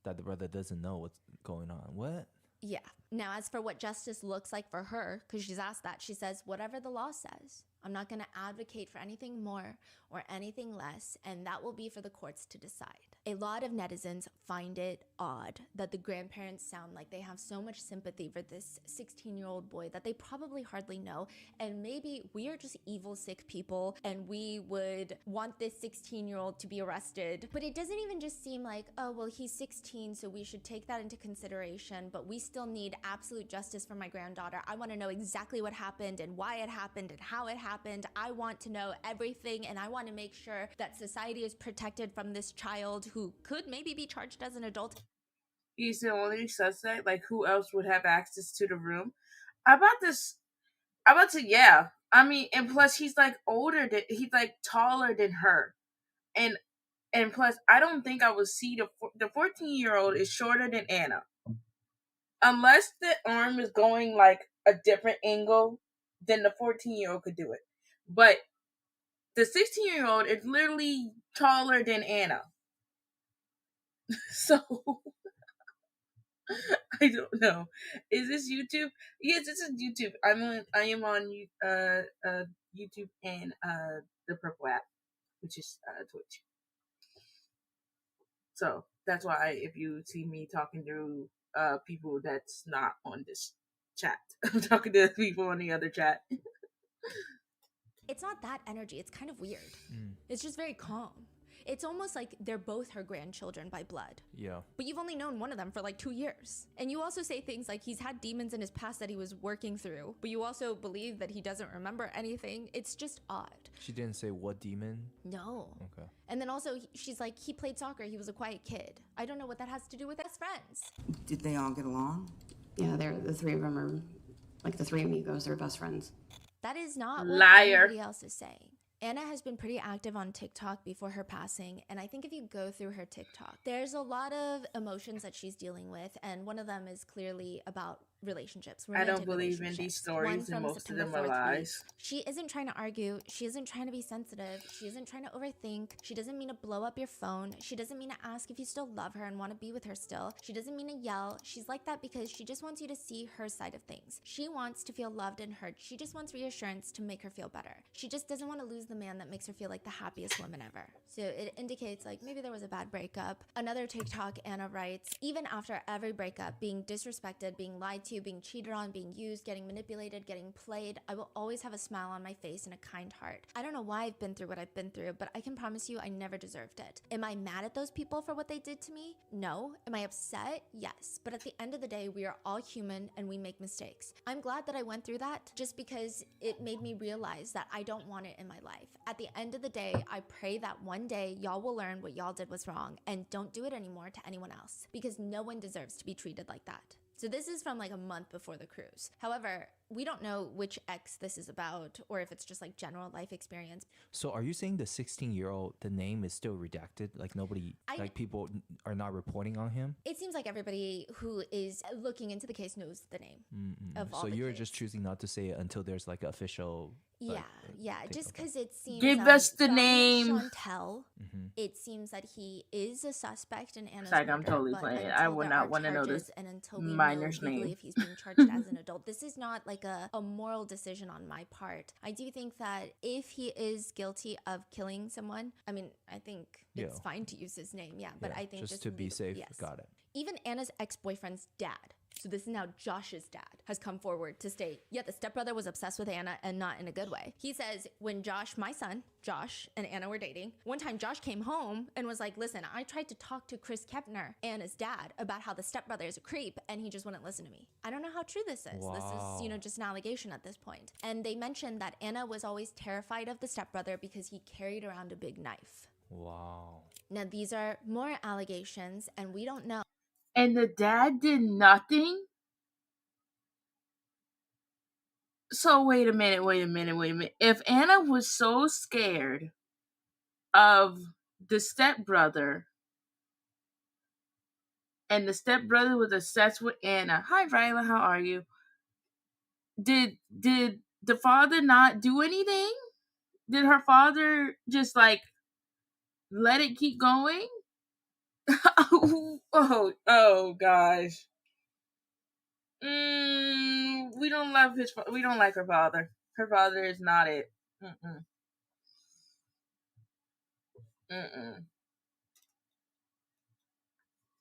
that the brother doesn't know what's going on. What? Yeah. Now, as for what justice looks like for her, because she's asked that, she says, whatever the law says, I'm not going to advocate for anything more or anything less, and that will be for the courts to decide. A lot of netizens find it odd that the grandparents sound like they have so much sympathy for this 16-year-old boy that they probably hardly know, and maybe we are just evil, sick people, and we would want this 16-year-old to be arrested. But it doesn't even just seem like, oh, well, he's 16, so we should take that into consideration, but we still need absolute justice for my granddaughter. I want to know exactly what happened and why it happened and how it happened. I want to know everything, and I want to make sure that society is protected from this child who could maybe be charged as an adult. He's the only suspect. Like, who else would have access to the room? Yeah. I mean, and plus he's like he's like taller than her. And plus, I don't think I would see the 14-year-old is shorter than Anna. Unless the arm is going like a different angle, then the 14-year-old could do it. But the 16-year-old is literally taller than Anna. So I don't know. Is this YouTube? Yes, this is YouTube. I am on YouTube and the Purple app, which is Twitch. So that's why if you see me talking to people that's not on this chat, I'm talking to people on the other chat. It's not that energy. It's kind of weird. It's just very calm. It's almost like they're both her grandchildren by blood. Yeah. But you've only known one of them for like 2 years. And you also say things like he's had demons in his past that he was working through, but you also believe that he doesn't remember anything. It's just odd. She didn't say what demon? No. Okay. And then also she's like, he played soccer. He was a quiet kid. I don't know what that has to do with best friends. Did they all get along? Yeah, the three of them are like the three amigos. They're best friends. That is not what Liar. anybody else is saying. Anna has been pretty active on TikTok before her passing, and I think if you go through her TikTok, there's a lot of emotions that she's dealing with, and one of them is clearly about relationships. I don't Romantic believe in these relationships. One stories, and from most of September them are 4th lies. week. She isn't trying to argue. She isn't trying to be sensitive. She isn't trying to overthink. She doesn't mean to blow up your phone. She doesn't mean to ask if you still love her and want to be with her still. She doesn't mean to yell. She's like that because she just wants you to see her side of things. She wants to feel loved and heard. She just wants reassurance to make her feel better. She just doesn't want to lose the man that makes her feel like the happiest woman ever. So it indicates like maybe there was a bad breakup. Another TikTok, Anna writes, even after every breakup, being disrespected, being lied to, being cheated on, being used, getting manipulated, getting played, I will always have a smile on my face and a kind heart. I don't know why I've been through what I've been through, but I can promise you I never deserved it. Am I mad at those people for what they did to me? No. Am I upset? Yes. But at the end of the day, we are all human and we make mistakes. I'm glad that I went through that just because it made me realize that I don't want it in my life. At the end of the day, I pray that one day y'all will learn what y'all did was wrong and don't do it anymore to anyone else, because no one deserves to be treated like that. So this is from like a month before the cruise. However, we don't know which ex this is about or if it's just like general life experience. So are you saying the 16-year-old, the name is still redacted? Like people are not reporting on him? It seems like everybody who is looking into the case knows the name of all So the you're kids. just choosing not to say it until there's like official... Just because it seems... Give us the from name. Chantel, it seems that he is a suspect in Anna's Like, I'm murder, totally but playing. until I would there not are want to know this charges and until we know minor's legally name. if he's being charged as an adult, this is not like a moral decision on my part. I do think that if he is guilty of killing someone, I mean, I think it's fine to use his name, but I think just to be safe, yes. got it. Even Anna's ex-boyfriend's dad, so this is now Josh's dad, has come forward to state, the stepbrother was obsessed with Anna and not in a good way. He says when my son, Josh, and Anna were dating, one time Josh came home and was like, listen, I tried to talk to Chris Kepner, Anna's dad, about how the stepbrother is a creep, and he just wouldn't listen to me. I don't know how true this is. Wow. This is, just an allegation at this point. And they mentioned that Anna was always terrified of the stepbrother because he carried around a big knife. Wow. Now, these are more allegations, and we don't know. And the dad did nothing? So wait a minute. If Anna was so scared of the stepbrother, and the stepbrother was obsessed with Anna. Hi, Ryla, how are you? Did the father not do anything? Did her father just like let it keep going? oh gosh. We don't like her father. Her father is not it.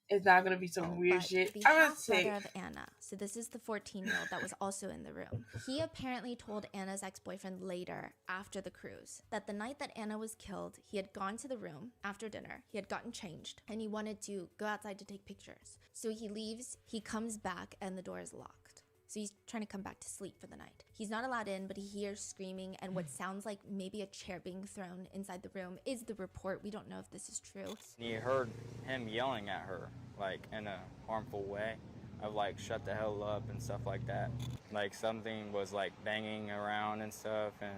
It's not gonna be some weird shit. The I'm half brother of Anna, so this is the 14-year-old that was also in the room. He apparently told Anna's ex-boyfriend later, after the cruise, that the night that Anna was killed, he had gone to the room after dinner, he had gotten changed, and he wanted to go outside to take pictures. So he leaves, he comes back, and the door is locked. So he's trying to come back to sleep for the night. He's not allowed in, but he hears screaming and what sounds like maybe a chair being thrown inside the room is the report. We don't know if this is true. You heard him yelling at her, like, in a harmful way of, like, shut the hell up and stuff like that. Like, something was, like, banging around and stuff, and,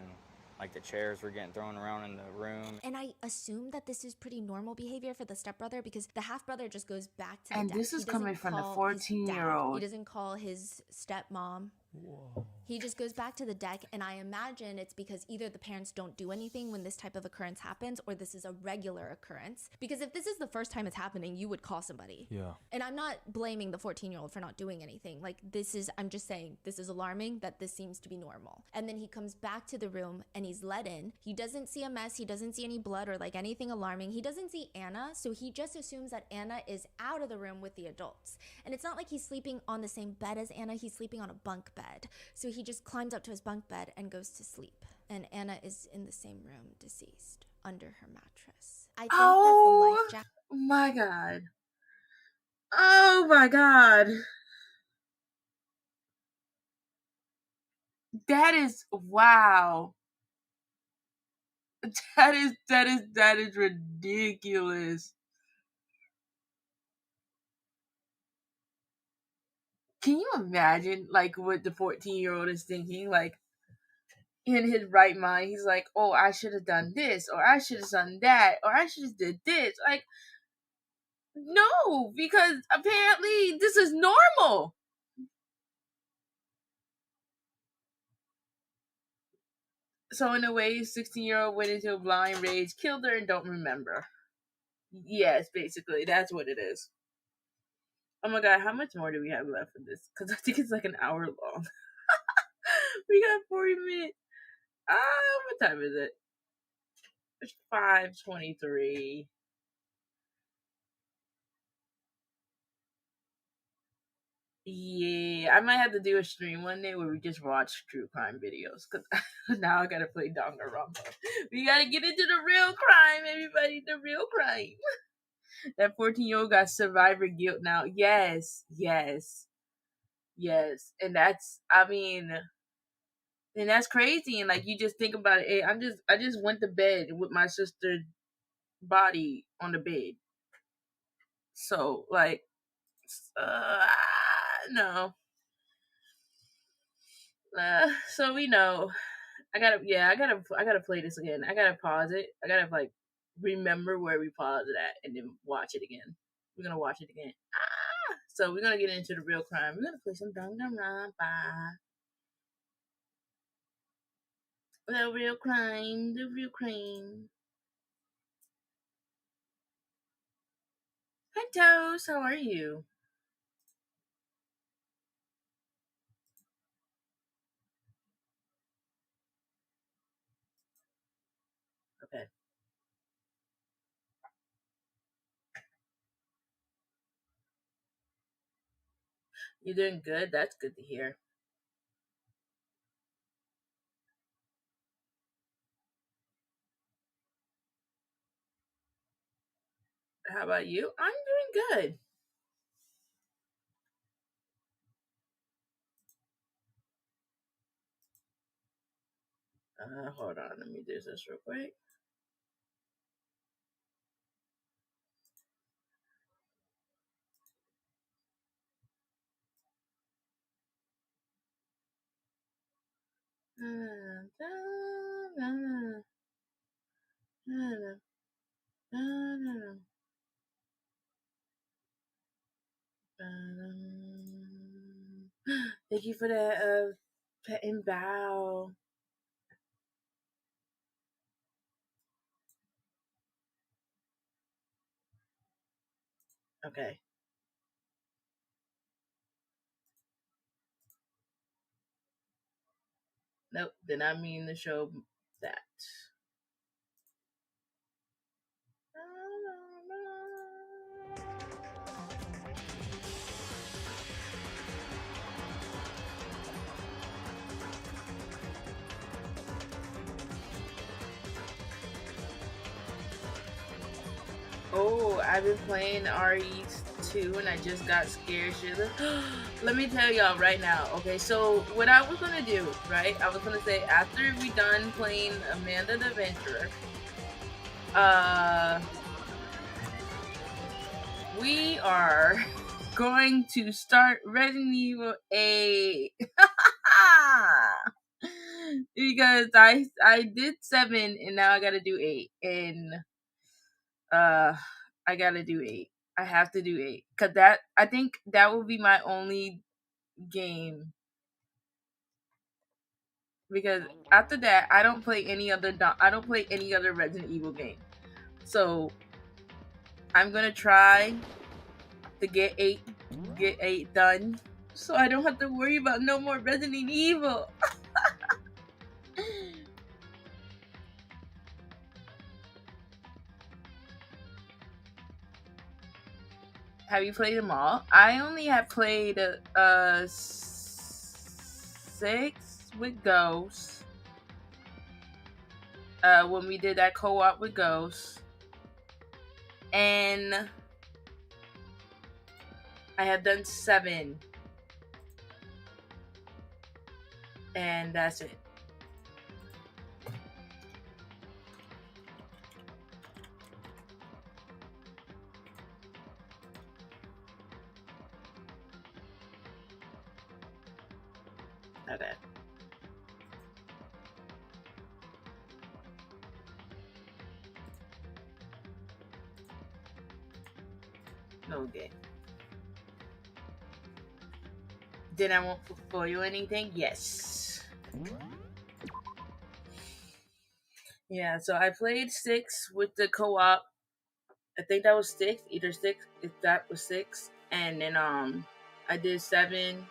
like, the chairs were getting thrown around in the room. And I assume that this is pretty normal behavior for the stepbrother because the half-brother just goes back to the And deck. this is coming from the 14-year-old. He doesn't call his stepmom. Whoa. He just goes back to the deck, and I imagine it's because either the parents don't do anything when this type of occurrence happens, or this is a regular occurrence. Because if this is the first time it's happening, you would call somebody. Yeah. And I'm not blaming the 14-year-old for not doing anything. Like, I'm just saying, this is alarming that this seems to be normal. And then he comes back to the room, and he's let in. He doesn't see a mess. He doesn't see any blood or, like, anything alarming. He doesn't see Anna, so he just assumes that Anna is out of the room with the adults. And it's not like he's sleeping on the same bed as Anna. He's sleeping on a bunk bed. So he just climbs up to his bunk bed and goes to sleep. And Anna is in the same room, deceased, under her mattress. I think that the life jacket... my God. Oh my God. That is, wow. That is ridiculous. Can you imagine, like, what the 14-year-old is thinking? Like, in his right mind, he's like, oh, I should have done this, or I should have done that, or I should have did this. Like, no, because apparently this is normal. So in a way, 16-year-old went into a blind rage, killed her, and don't remember. Yes, basically, that's what it is. Oh my god, how much more do we have left of this? Because I think it's like an hour long. We got 40 minutes. What time is it? It's 5:23. Yeah, I might have to do a stream one day where we just watch true crime videos. Because now I gotta play Danganronpa. We gotta get into the real crime, everybody. The real crime. That 14-year-old got survivor guilt now. Yes. And that's, I mean, and that's crazy. And like, you just think about it. Hey, I just went to bed with my sister's body on the bed. So like, no. So we know. I gotta play this again. I gotta pause it. I gotta like remember where we paused it at and then watch it again. We're gonna watch it again. So we're gonna get into the real crime. We're gonna play some Danganronpa. The real crime. The real crime. Hi Toast, how are you? Okay. You're doing good? That's good to hear. How about you? I'm doing good. Hold on, let me do this real quick. Thank you for that pet and bow. Okay. Nope, did not mean to show that. Oh, I've been playing RE2 and I just got scared shitless. Let me tell y'all right now, okay? So what I was gonna do, right? I was gonna say after we done playing Amanda the Adventurer, we are going to start Resident Evil 8. Because I did 7 and now I gotta do 8. And I gotta do 8. I have to do 8. Cause I think that will be my only game. Because after that, I don't play any other Resident Evil game. So I'm gonna try to get 8 done, so I don't have to worry about no more Resident Evil. Have you played them all? I only have played 6 with Ghost. When we did that co-op with Ghost. And I have done 7. And that's it. Okay. Okay. Did I won't spoil you anything? Yes. Yeah, so I played 6 with the co-op. I think that was 6, either 6, if that was 6. And then I did 7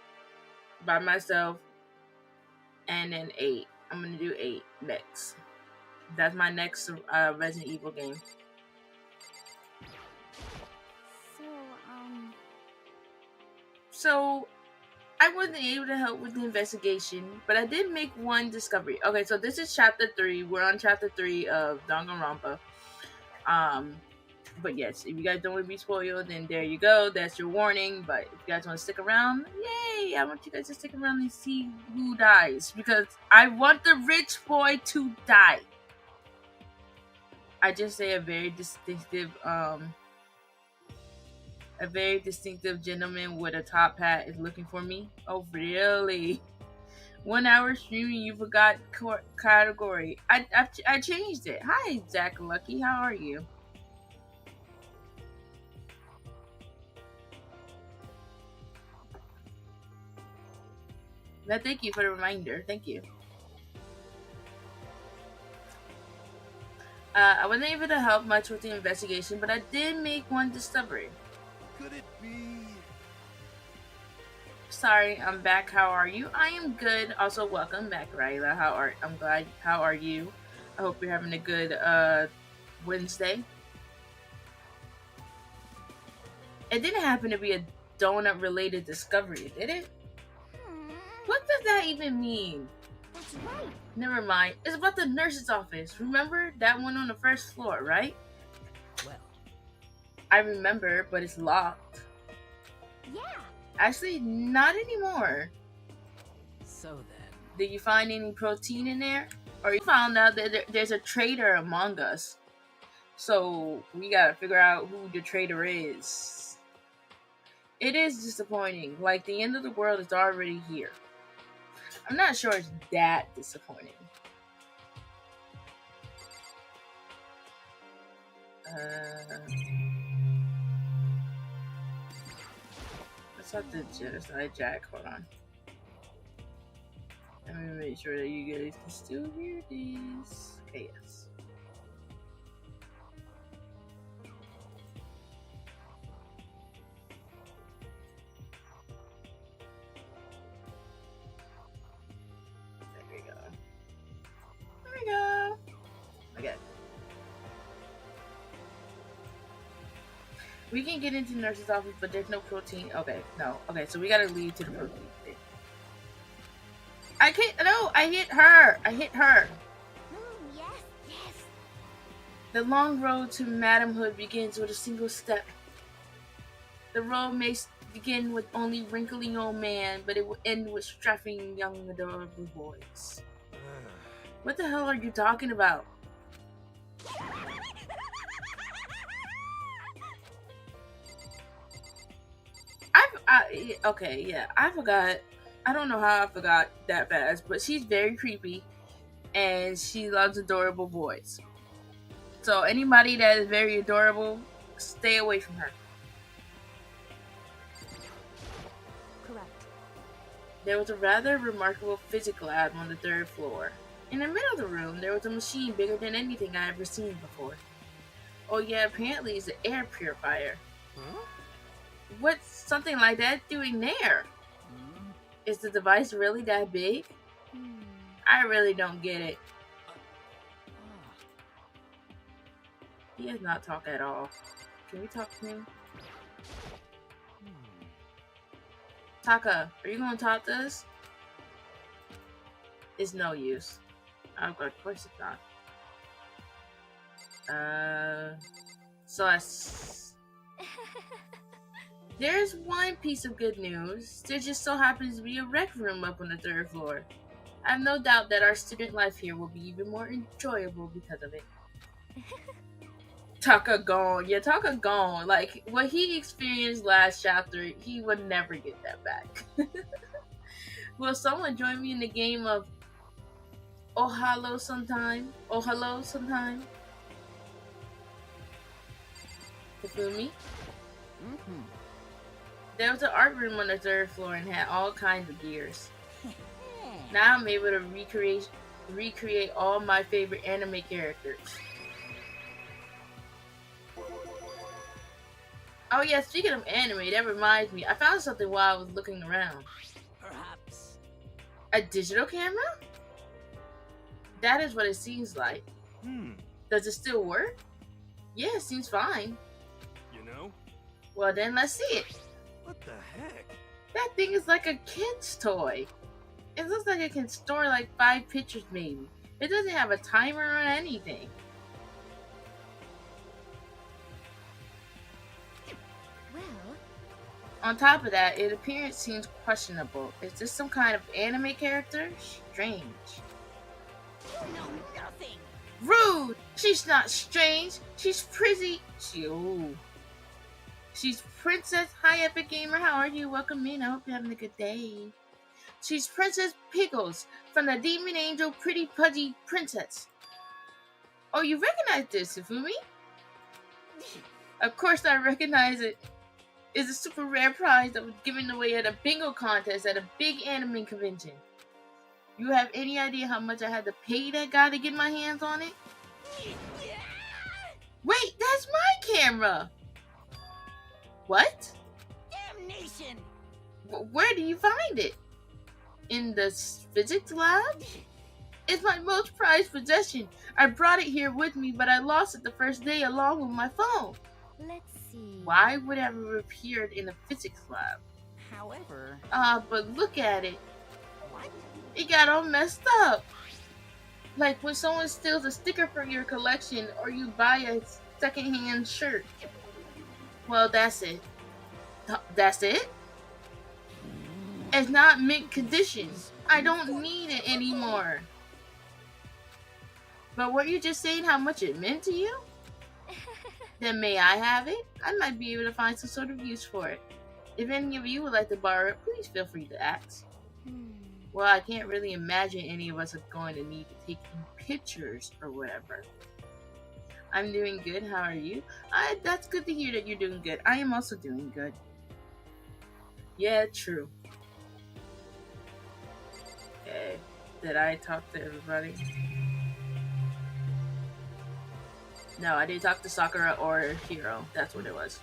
by myself, and then 8. I'm gonna do 8 next. That's my next Resident Evil game. So I wasn't able to help with the investigation, but I did make one discovery. Okay, so this is chapter 3. We're on chapter 3 of Danganronpa. But yes, if you guys don't want to be spoiled, then there you go. That's your warning. But if you guys want to stick around, yay! I want you guys to stick around and see who dies, because I want the rich boy to die. I just say a very distinctive gentleman with a top hat is looking for me. Oh, really? 1 hour streaming, you forgot category. I changed it. Hi, Zach Lucky. How are you? No, thank you for the reminder. Thank you. I wasn't able to help much with the investigation, but I did make one discovery. Could it be? Sorry, I'm back. How are you? I am good. Also, welcome back, Ryla. How are you? I hope you're having a good Wednesday. It didn't happen to be a donut-related discovery, did it? What does that even mean? That's right. Never mind. It's about the nurse's office. Remember that one on the first floor, right? Well, I remember, but it's locked. Yeah. Actually, not anymore. so then. Did you find any protein in there? Or you found out that there's a traitor among us. So we gotta figure out who the traitor is. It is disappointing. Like, the end of the world is already here. I'm not sure it's that disappointing. Let's have the genocide jack. Hold on. Let me make sure that you guys can still hear this. Okay, yes. There we go. Okay. We can get into the nurse's office, but there's no protein. Okay, no. Okay, so we gotta leave to the protein thing. I can't. No, I hit her. Yes, yes. The long road to madamehood begins with a single step. The road may begin with only wrinkly old man, but it will end with strapping young adorable boys. What the hell are you talking about? Okay, yeah, I forgot. I don't know how I forgot that fast, but she's very creepy, and she loves adorable boys. So anybody that is very adorable, stay away from her. Correct. There was a rather remarkable physics lab on the 3rd floor. In the middle of the room, there was a machine bigger than anything I ever seen before. Oh yeah, apparently it's an air purifier. Huh? What's something like that doing there? Is the device really that big? I really don't get it. He does not talk at all. Can we talk to him? Taka, are you gonna talk to us? It's no use. Oh, of course it's not. There's one piece of good news. There just so happens to be a rec room up on the 3rd floor. I have no doubt that our student life here will be even more enjoyable because of it. Taka gone. Yeah, Taka gone. Like, what he experienced last chapter, he would never get that back. Will someone join me in the game of Ohalo sometime? Kafumi? There was an art room on the 3rd floor and had all kinds of gears. Now I'm able to recreate recreate all my favorite anime characters. Oh yeah, speaking of anime, that reminds me. I found something while I was looking around. Perhaps. A digital camera? That is what it seems like. Does it still work? Yeah, it seems fine. You know? Well then, let's see it. What the heck? That thing is like a kid's toy. It looks like it can store like 5 pictures maybe. It doesn't have a timer or anything. Well, On top of that, its appearance seems questionable. Is this some kind of anime character? Strange. you know nothing. Rude! She's not strange. She's pretty. She's Princess. Hi, Epic Gamer. How are you? Welcome in. I hope you're having a good day. She's Princess Pickles from the Demon Angel Pretty Pudgy Princess. Oh, you recognize this, Ifumi? Of course I recognize it. It's a super rare prize that was given away at a bingo contest at a big anime convention. You have any idea how much I had to pay that guy to get my hands on it? Wait, that's my camera! What? Damnation! Where do you find it? In the physics lab? It's my most prized possession. I brought it here with me, but I lost it the first day along with my phone. Let's see. Why would it have appeared in the physics lab? However, But look at it. what? It got all messed up. Like when someone steals a sticker from your collection or you buy a secondhand shirt. Well, that's it. That's it? It's not mint condition. I don't need it anymore. But were you just saying how much it meant to you? Then may I have it? I might be able to find some sort of use for it. If any of you would like to borrow it, please feel free to ask. Well, I can't really imagine any of us are going to need to take pictures or whatever. I'm doing good. How are you? That's good to hear that you're doing good. I am also doing good. Yeah, true. Okay. Did I talk to everybody? No, I didn't talk to Sakura or Hiro. That's what it was.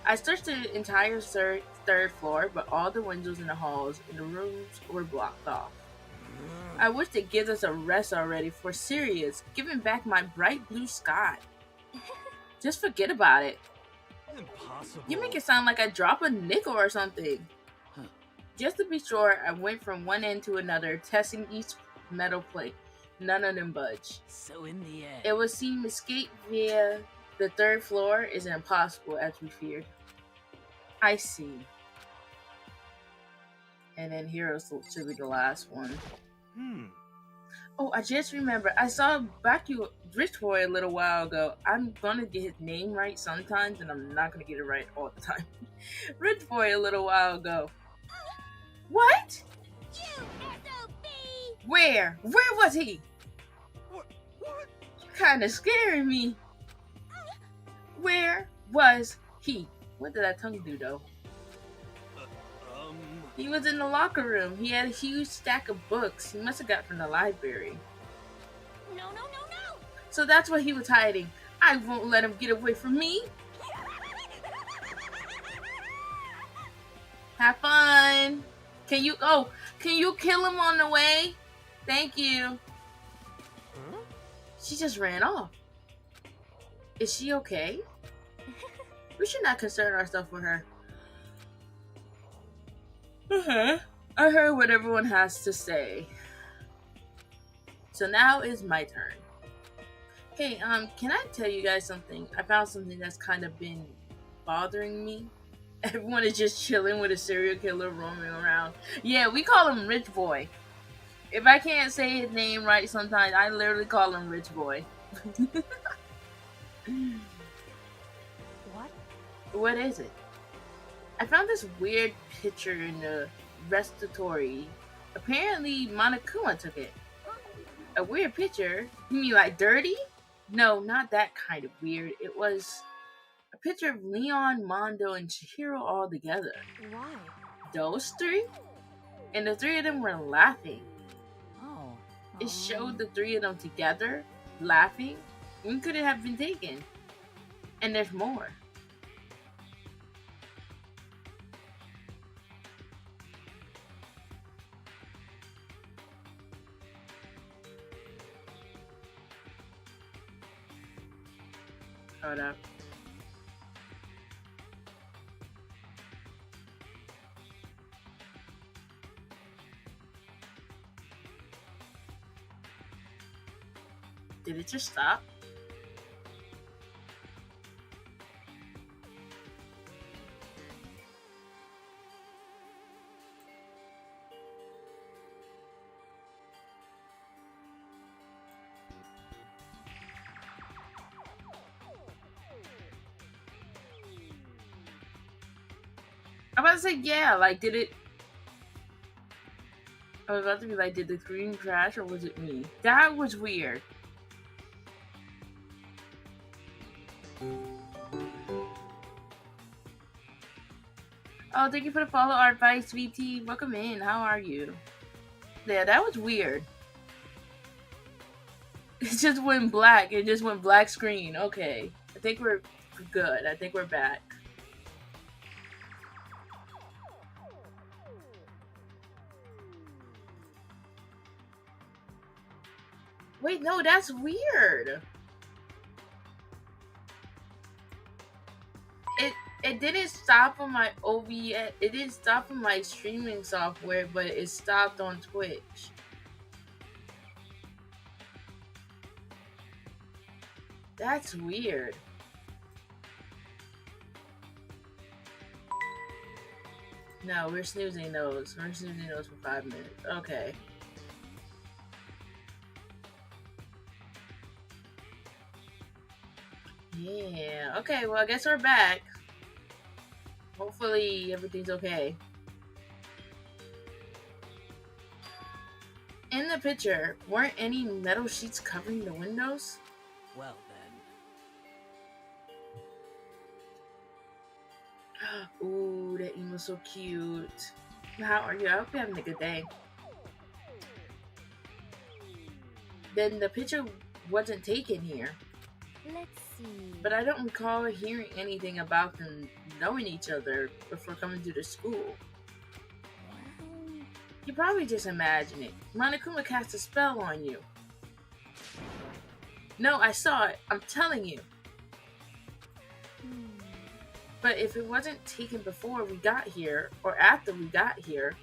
I searched the entire third floor, but all the windows in the halls and the rooms were blocked off. I wish they'd give us a rest already, for serious. Giving back my bright blue sky. Just forget about it. Impossible. You make it sound like I drop a nickel or something. Just to be sure, I went from one end to another, testing each metal plate. None of them budge. So in the end, It would seem escape via the third floor is impossible as we feared. I see. And then Heroes should be the last one. Oh, I just remembered. I saw Baku Rich Boy a little while ago. I'm gonna get his name right sometimes, and I'm not gonna get it right all the time. Rich Boy a little while ago. What? You SOB! Where? Where was he? What? You're kind of scaring me. Where was he? What did that tongue do, though? He was in the locker room. He had a huge stack of books. He must have got from the library. No, no, no, no! So that's what he was hiding. I won't let him get away from me. Have fun. Can you kill him on the way? Thank you. She just ran off. Is she okay? We should not concern ourselves with her. I heard what everyone has to say. So now is my turn. Hey, can I tell you guys something? I found something that's kind of been bothering me. Everyone is just chilling with a serial killer roaming around. Yeah, we call him Rich Boy. If I can't say his name right sometimes, I literally call him Rich Boy. What? What is it? I found this weird picture in the restatory. Apparently, Monokuma took it. A weird picture? You mean like dirty? No, not that kind of weird. It was a picture of Leon, Mondo, and Chihiro all together. Why? Those three? And the three of them were laughing. Oh. It showed the three of them together, laughing. When could it have been taken? And there's more. Hold up. Did it just stop? I'm about to say, yeah, like, did it... I was about to be like, did the screen crash or was it me? That was weird. Oh, thank you for the follow, Art Vice VT. Welcome in. How are you? Yeah, that was weird. It just went black. It just went black screen. Okay. I think we're good. I think we're back. Wait, no, that's weird. It didn't stop on my OBS. It didn't stop on my streaming software, but it stopped on Twitch. That's weird. No, we're snoozing those. We're snoozing those for 5 minutes. Okay. Yeah. Okay, well, I guess we're back. Hopefully everything's okay. In the picture, weren't any metal sheets covering the windows? Well then. Ooh, that emo's so cute. How are you? I hope you're having a good day. Then the picture wasn't taken here. Let's see. But I don't recall hearing anything about them knowing each other before coming to the school. You probably just imagine it. Monokuma cast a spell on you. No, I saw it. I'm telling you. But if it wasn't taken before we got here, or after we got here,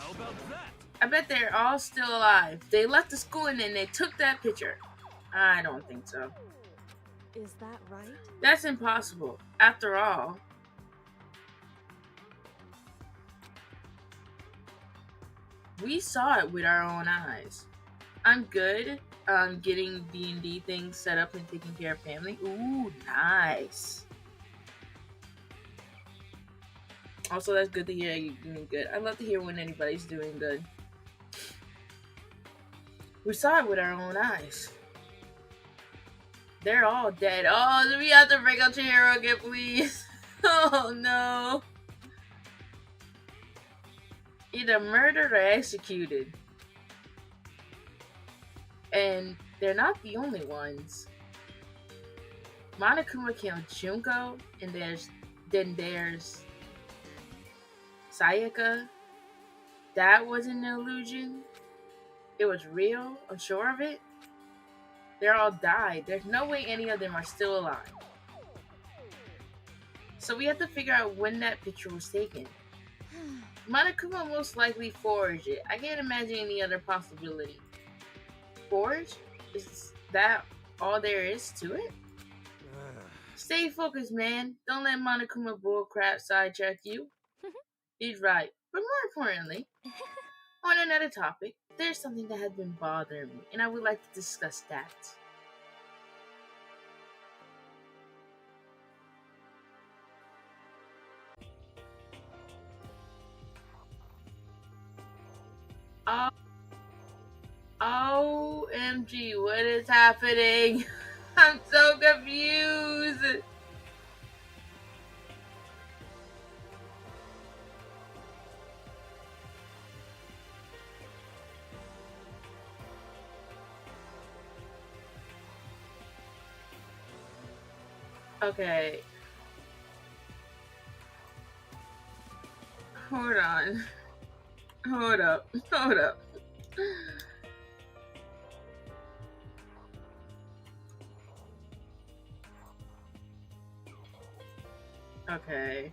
How about that? I bet they're all still alive. They left the school and then they took that picture. I don't think so. Is that right? That's impossible. After all, we saw it with our own eyes. I'm good getting D&D things set up and taking care of family. Ooh, nice. Also, that's good to hear you're doing good. I love to hear when anybody's doing good. We saw it with our own eyes. They're all dead. Oh, we have to bring up Chihiro again, please. Oh, no. Either murdered or executed. And they're not the only ones. Monokuma killed Junko, and there's Sayaka. That wasn't an illusion. It was real. I'm sure of it. They're all died. There's no way any of them are still alive. So we have to figure out when that picture was taken. Monokuma most likely forged it. I can't imagine any other possibility. Forged? Is that all there is to it? Stay focused, man. Don't let Monokuma bullcrap sidetrack you. He's right. But more importantly, on another topic, there's something that has been bothering me, and I would like to discuss that. OMG, what is happening? I'm so confused. Okay. Hold on. Hold up. Hold up. Okay.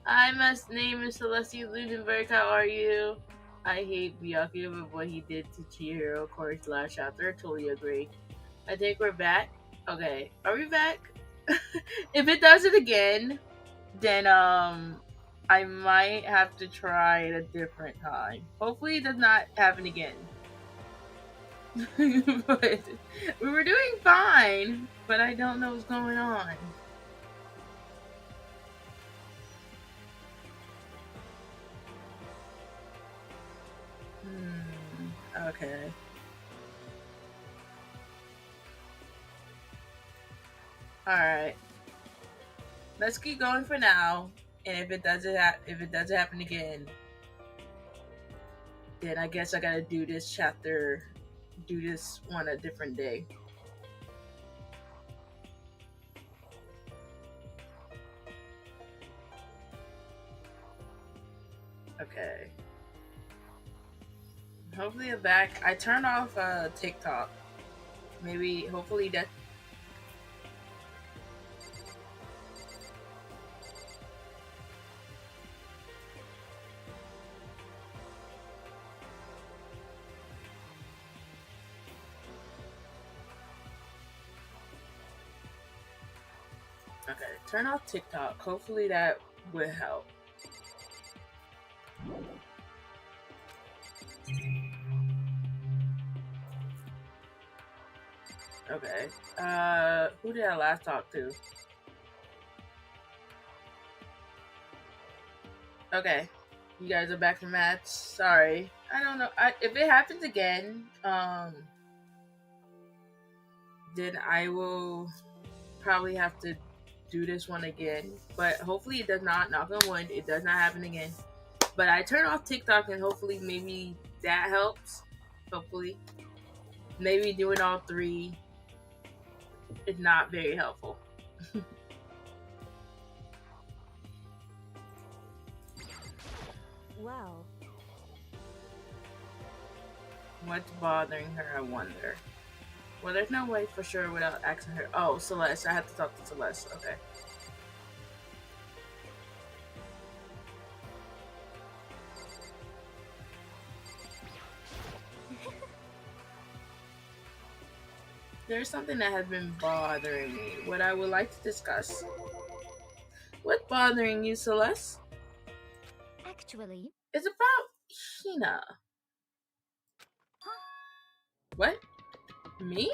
Hi, my name is Celestia Ludenberg. How are you? I hate Byakuya, but what he did to Chihiro, of course, last chapter. I totally agree. I think we're back. Okay, are we back? If it does it again, then I might have to try it a different time. Hopefully, it does not happen again. But we were doing fine, but I don't know what's going on. Okay. Alright. Let's keep going for now. And if it doesn't happen again, then I guess I gotta do this one a different day. Okay. Hopefully I'm back. I turned off TikTok. Hopefully that. Okay, turn off TikTok. Hopefully that will help. Okay. Who did I last talk to? Okay. You guys are back from match. Sorry. I don't know. If it happens again, then I will probably have to do this one again. But hopefully it does not. Knock on wood. It does not happen again. But I turn off TikTok and hopefully maybe that helps. Hopefully. Maybe doing all three is not very helpful. Well. What's bothering her, I wonder. Well, there's no way for sure without asking her. Oh, Celeste. I have to talk to Celeste. Okay. There's something that has been bothering me. What I would like to discuss. What's bothering you, Celeste? Actually, It's about Hina. What? Me?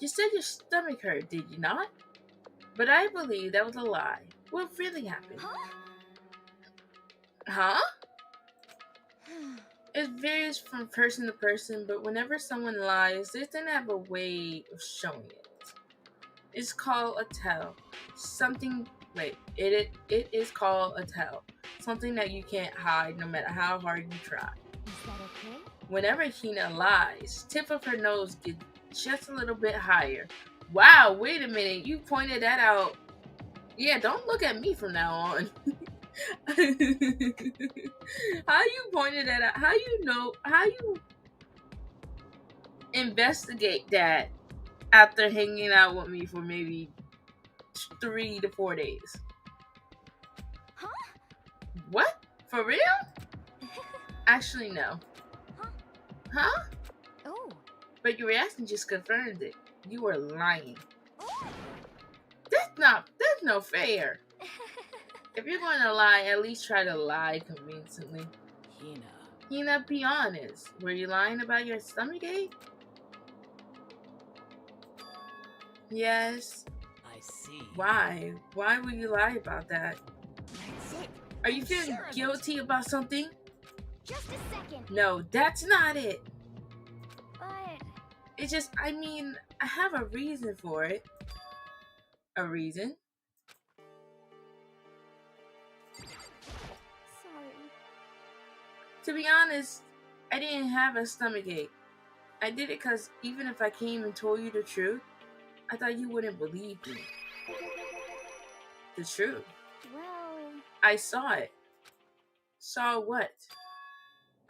You said your stomach hurt, did you not? But I believe that was a lie. What really happened? Huh? It varies from person to person, but whenever someone lies, they tend to have a way of showing it. It's called a tell. It is called a tell. Something that you can't hide no matter how hard you try. is that okay? Whenever Hina lies, tip of her nose gets just a little bit higher. Wow, wait a minute. You pointed that out. Yeah, don't look at me from now on. How you pointed that out? How you know? How you investigate that after hanging out with me for maybe 3 to 4 days? Huh? What? For real? Actually, no. Huh? Oh. But your reaction just confirmed it. You were lying. Oh. That's no fair. If you're going to lie, at least try to lie convincingly. Hina, be honest. Were you lying about your stomachache? Yes. I see. Why? Why would you lie about that? That's it. Are you feeling guilty about something? Just a second. No, that's not it. But It's just, I mean, I have a reason for it. A reason? sorry. To be honest, I didn't have a stomachache. I did it because even if I came and told you the truth, I thought you wouldn't believe me. The truth. Well, I saw it. Saw what?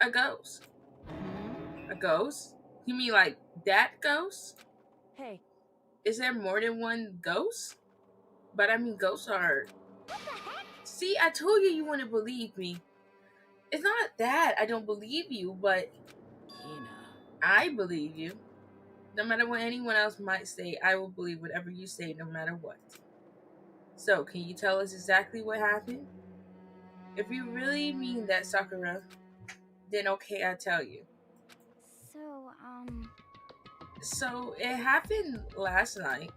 A ghost. A ghost? You mean like that ghost? hey. Is there more than one ghost? But I mean, ghosts are... See, I told you you wouldn't believe me. It's not that I don't believe you, but I believe you. No matter what anyone else might say, I will believe whatever you say, no matter what. So, can you tell us exactly what happened? If you really mean that, Sakura, then okay, I'll tell you. So, it happened last night.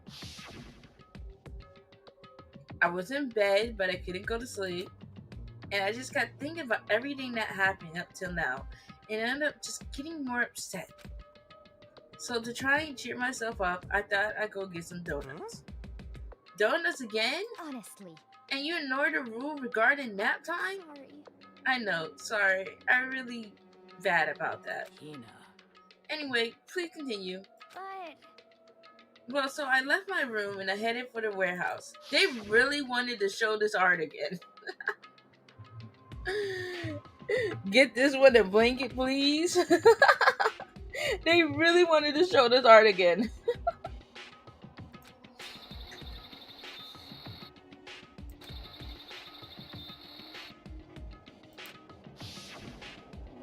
I was in bed, but I couldn't go to sleep. And I just kept thinking about everything that happened up till now. And I ended up just getting more upset. So to try and cheer myself up, I thought I'd go get some donuts. Donuts again? Honestly. And you ignored the rule regarding nap time? Sorry. I know, sorry. I'm really bad about that. Anyway, please continue. But Well, so I left my room and I headed for the warehouse. They really wanted to show this art again. Get this one a blanket, please. They really wanted to show this art again.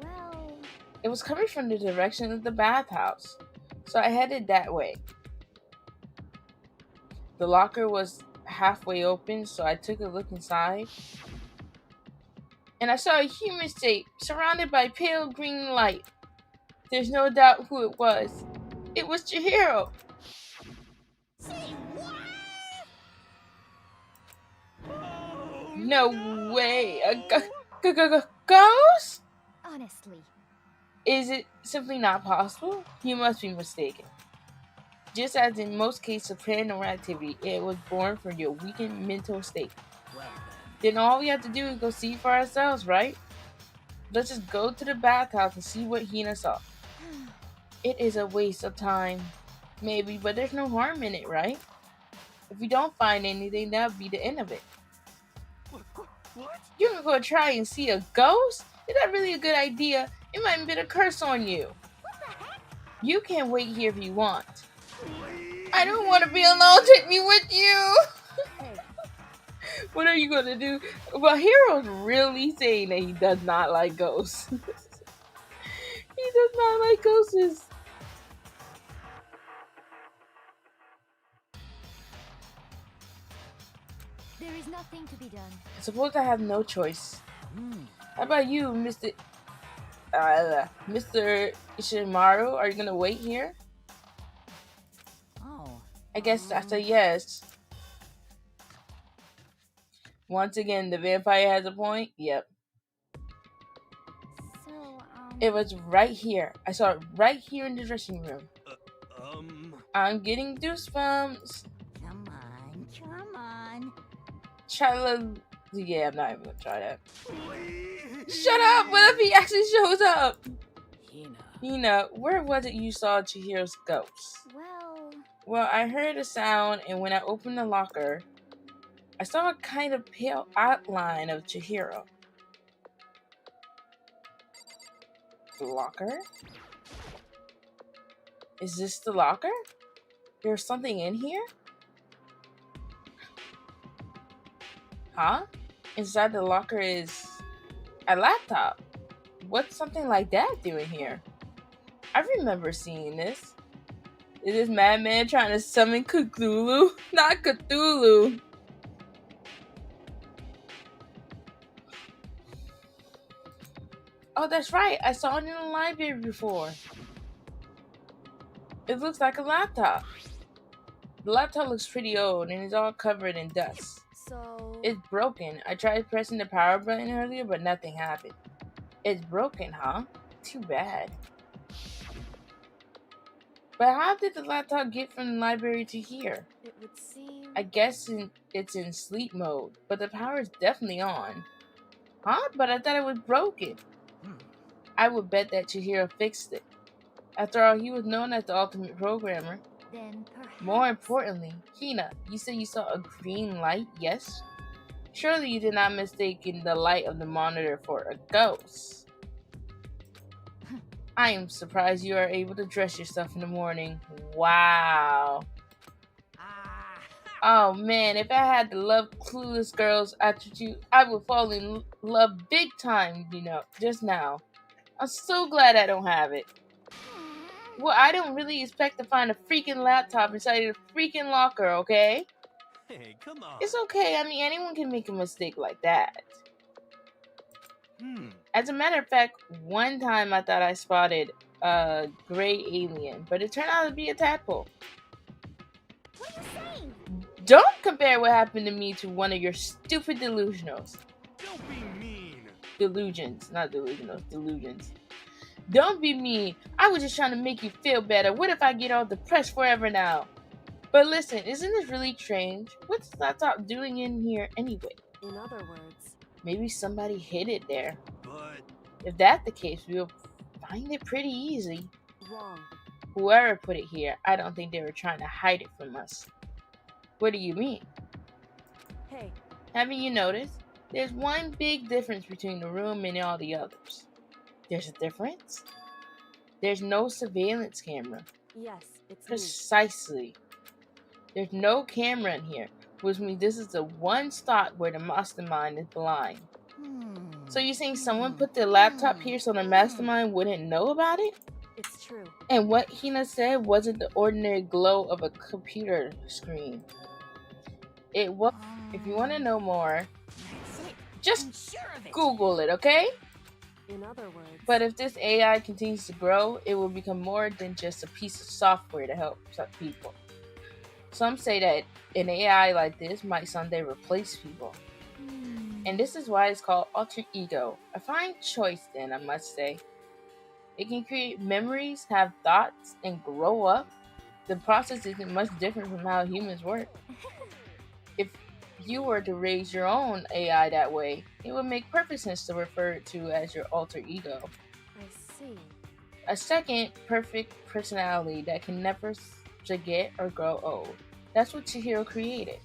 well, It was coming from the direction of the bathhouse, so I headed that way. The locker was halfway open, so I took a look inside. And I saw a human shape surrounded by pale green light. There's no doubt who it was. It was Chihiro. say what? No way. A ghost? Honestly. Is it simply not possible? You must be mistaken. Just as in most cases of paranormal activity, it was born from your weakened mental state. Then all we have to do is go see for ourselves, right? Let's just go to the bathhouse and see what Hina saw. It is a waste of time. Maybe, but there's no harm in it, right? If we don't find anything, that'll be the end of it. What? You can go try and see a ghost? Is that really a good idea? It might have been a curse on you. You can wait here if you want. I don't want to be alone. Take me with you. What are you going to do? Well, Hiro's really saying that he does not like ghosts. He does not like ghosts. There is nothing to be done. I suppose I have no choice. How about you, Mr. Ishimaru? Are you going to wait here? Oh. I guess that's a yes. Once again, the vampire has a point. Yep. So, It was right here. I saw it right here in the dressing room. I'm getting goosebumps. Come on. Yeah, I'm not even gonna try that. Shut up! What if he actually shows up? Hina, where was it you saw Chihiro's ghost? Well, I heard a sound, and when I opened the locker, I saw a kind of pale outline of Chihiro. The locker? Is this the locker? There's something in here? Huh? Inside the locker is a laptop. What's something like that doing here? I remember seeing this. Is this madman trying to summon Cthulhu? Not Cthulhu. Oh, that's right. I saw it in the library before. It looks like a laptop. The laptop looks pretty old and is all covered in dust. So... It's broken. I tried pressing the power button earlier, but nothing happened. It's broken, huh? Too bad. But how did the laptop get from the library to here? It would seem... I guess it's in sleep mode, but the power is definitely on. Huh? But I thought it was broken. I would bet that Chihiro fixed it. After all, he was known as the ultimate programmer. Then perhaps... More importantly, Hina, you said you saw a green light, yes? Surely you did not mistake the light of the monitor for a ghost. I am surprised you are able to dress yourself in the morning. Wow. Oh man, if I had the love clueless girl's attitude, I would fall in love big time, just now. I'm so glad I don't have it. Well, I don't really expect to find a freaking laptop inside of a freaking locker, okay? Hey, come on. It's okay, I mean, anyone can make a mistake like that. As a matter of fact, one time I thought I spotted a gray alien, but it turned out to be a tadpole. What are you saying? Don't compare what happened to me to one of your stupid delusionals. Don't be mean. Delusions, not delusionals, delusions. Don't be mean. I was just trying to make you feel better. What if I get all depressed forever now? But listen, isn't this really strange? What's the laptop doing in here anyway? In other words... Maybe somebody hid it there. But... If that's the case, we'll find it pretty easy. Wrong. Whoever put it here, I don't think they were trying to hide it from us. What do you mean? Hey. Haven't you noticed? There's one big difference between the room and all the others. There's a difference? There's no surveillance camera. Yes, it's Precisely. There's no camera in here, which means this is the one spot where the mastermind is blind. So you're saying someone put the laptop here so the mastermind wouldn't know about it? It's true. And what Hina said wasn't the ordinary glow of a computer screen. It was. If you want to know more, just Google it, okay? In other words... But if this AI continues to grow, it will become more than just a piece of software to help people. Some say that an AI like this might someday replace people. And this is why it's called alter ego. A fine choice then, I must say. It can create memories, have thoughts, and grow up. The process isn't much different from how humans work. If you were to raise your own AI that way, it would make perfect sense to refer to as your alter ego. I see. A second perfect personality that can never forget or grow old. That's what Chihiro created.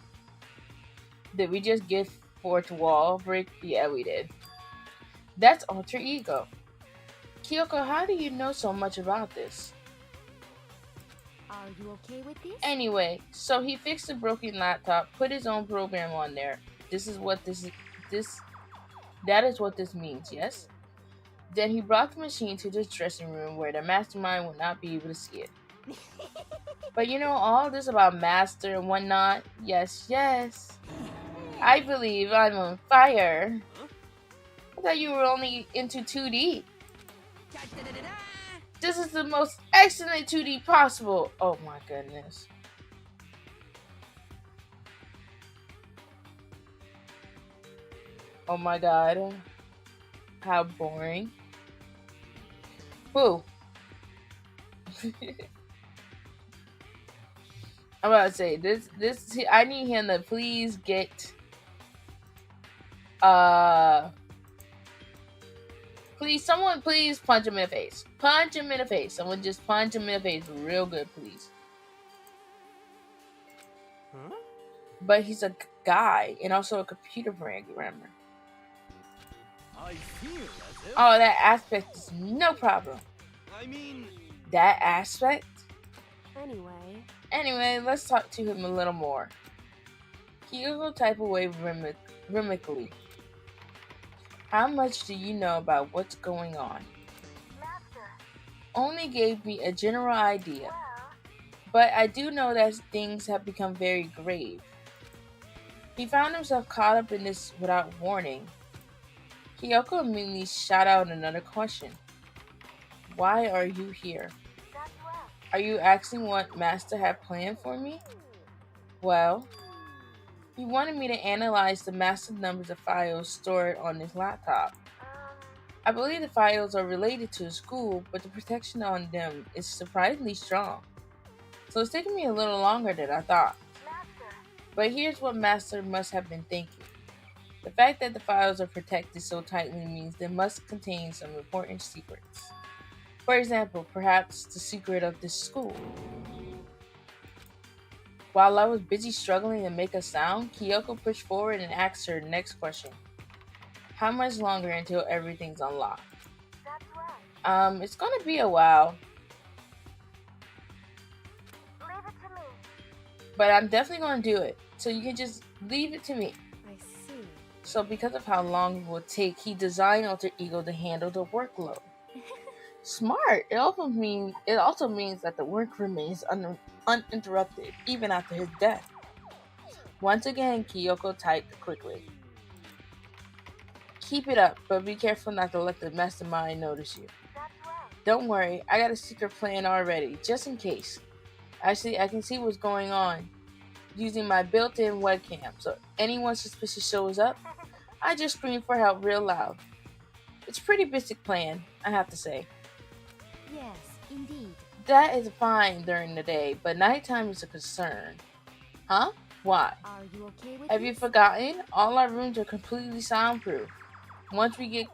Did we just give fourth wall break? Yeah, we did. That's alter ego. Kyoko, how do you know so much about this? Are you okay with this? Anyway, so he fixed the broken laptop, put his own program on there. That is what this means, yes? Then he brought the machine to this dressing room where the mastermind would not be able to see it. But all this about master and whatnot, yes. I believe I'm on fire. I thought you were only into 2D. This is the most excellent 2D possible. Oh my goodness. Oh my god. How boring. Woo. I'm about to say this I need him to please get Please, someone please punch him in the face. Punch him in the face. Someone just punch him in the face real good, please. Huh? But he's a guy and also a computer programmer. I feel as if... Oh, that aspect is no problem. I mean... That aspect? Anyway, let's talk to him a little more. Chihiro type away rhythmically. How much do you know about what's going on? Master. Only gave me a general idea. But I do know that things have become very grave. He found himself caught up in this without warning. Kyoko immediately shot out another question. Why are you here? That's right. Are you asking what Master had planned for me? Well, he wanted me to analyze the massive numbers of files stored on his laptop. I believe the files are related to the school, but the protection on them is surprisingly strong. So it's taking me a little longer than I thought. Master. But here's what Master must have been thinking. The fact that the files are protected so tightly means they must contain some important secrets. For example, perhaps the secret of this school. While I was busy struggling to make a sound, Kyoko pushed forward and asked her next question. How much longer until everything's unlocked? That's right. It's gonna be a while. Leave it to me. But I'm definitely gonna do it. So you can just leave it to me. I see. So because of how long it will take, he designed Alter Ego to handle the workload. Smart. It also means that the work remains uninterrupted even after his death. Once again, Kyoko typed quickly. Keep it up, but be careful not to let the mastermind notice you. That's right. Don't worry, I got a secret plan already, just in case. Actually, I can see what's going on using my built-in webcam, so anyone suspicious shows up, I just scream for help real loud. It's a pretty basic plan, I have to say. Yes, indeed. That is fine during the day, but nighttime is a concern. Huh? Why? Are you okay with Have you forgotten? All our rooms are completely soundproof. Once we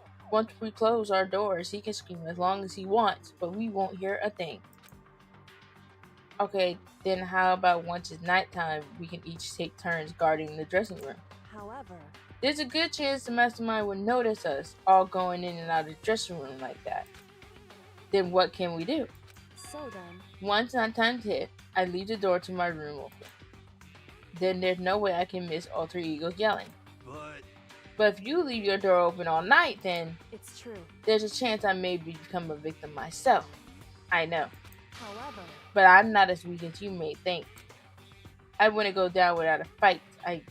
close our doors, he can scream as long as he wants, but we won't hear a thing. Okay, then how about once it's nighttime, we can each take turns guarding the dressing room. However, There's a good chance the mastermind would notice us all going in and out of the dressing room like that. Then what can we do? so then, Once nighttime's hit, I leave the door to my room open. Then there's no way I can miss Alter Ego's yelling. But if you leave your door open all night, then it's true. there's a chance I may become a victim myself. I know. However, But I'm not as weak as you may think. I wouldn't go down without a fight. I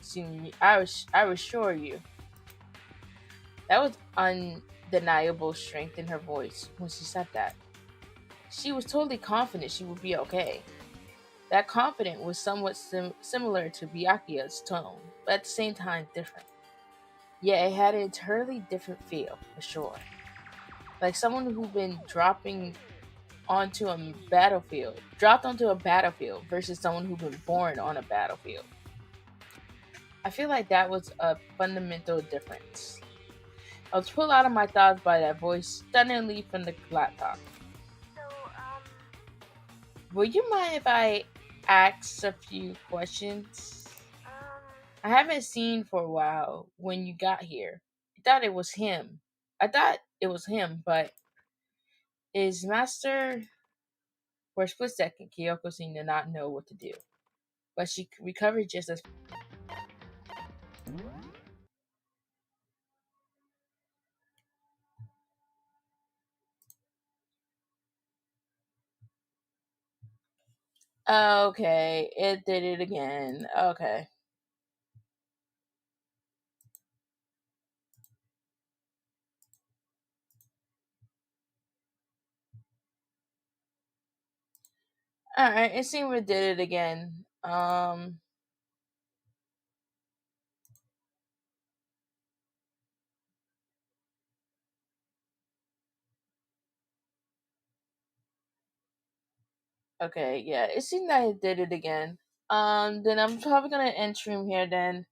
assure you. That was undeniable strength in her voice when she said that. She was totally confident she would be okay. That confidence was somewhat similar to Byakuya's tone, but at the same time different. Yet it had an entirely different feel, for sure. Like someone who'd been dropped onto a battlefield versus someone who'd been born on a battlefield. I feel like that was a fundamental difference. I was pulled out of my thoughts by that voice stunningly from the laptop. so, Would you mind if I ask a few questions? I haven't seen for a while when you got here. I thought it was him, but is Master... For a split second, Kyoko seemed to not know what to do. But she recovered just as... Okay, it did it again. Okay. Alright, it seemed it did it again. Okay, yeah, it seemed that it did it again. Then I'm probably gonna end stream here then.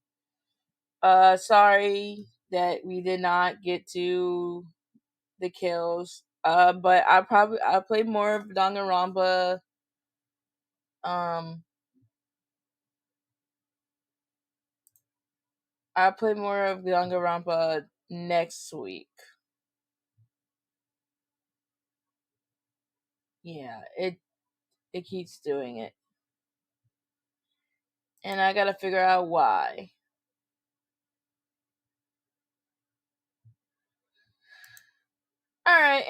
Sorry that we did not get to the kills. But I'll play more of Danganronpa. I'll play more of Danganronpa next week. Yeah, it keeps doing it. And I gotta figure out why. Alright.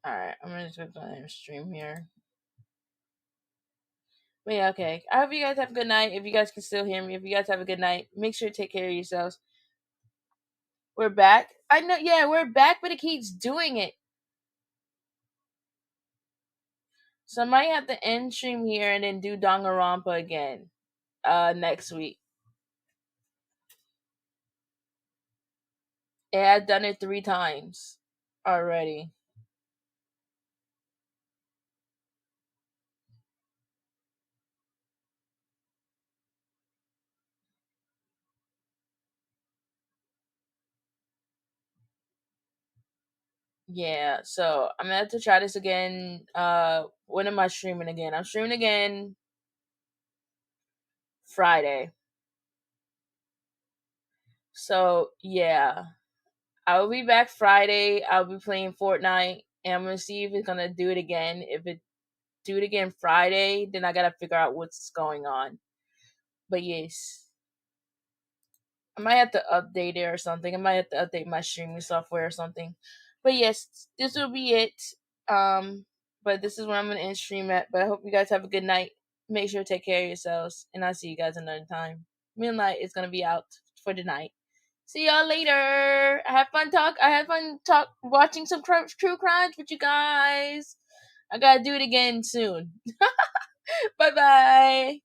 Alright, I'm gonna just go to stream here. But yeah, okay. I hope you guys have a good night. If you guys can still hear me, if you guys have a good night, make sure to take care of yourselves. We're back. I know, yeah, we're back, but it keeps doing it. So I might have to end stream here and then do Danganronpa again next week. Yeah, I've done it 3 times already. Yeah, so I'm gonna have to try this again. When am I streaming again? I'm streaming again Friday. So yeah, I will be back Friday. I'll be playing Fortnite, and I'm gonna see if it's gonna do it again. If it do it again Friday, then I gotta figure out what's going on. But yes, I might have to update it or something. I might have to update my streaming software or something. But yes, this will be it. But this is where I'm gonna end stream at. But I hope you guys have a good night. Make sure to take care of yourselves, and I'll see you guys another time. Moonlight is gonna be out for the night. See y'all later. I had fun watching some true crimes with you guys. I gotta do it again soon. Bye bye.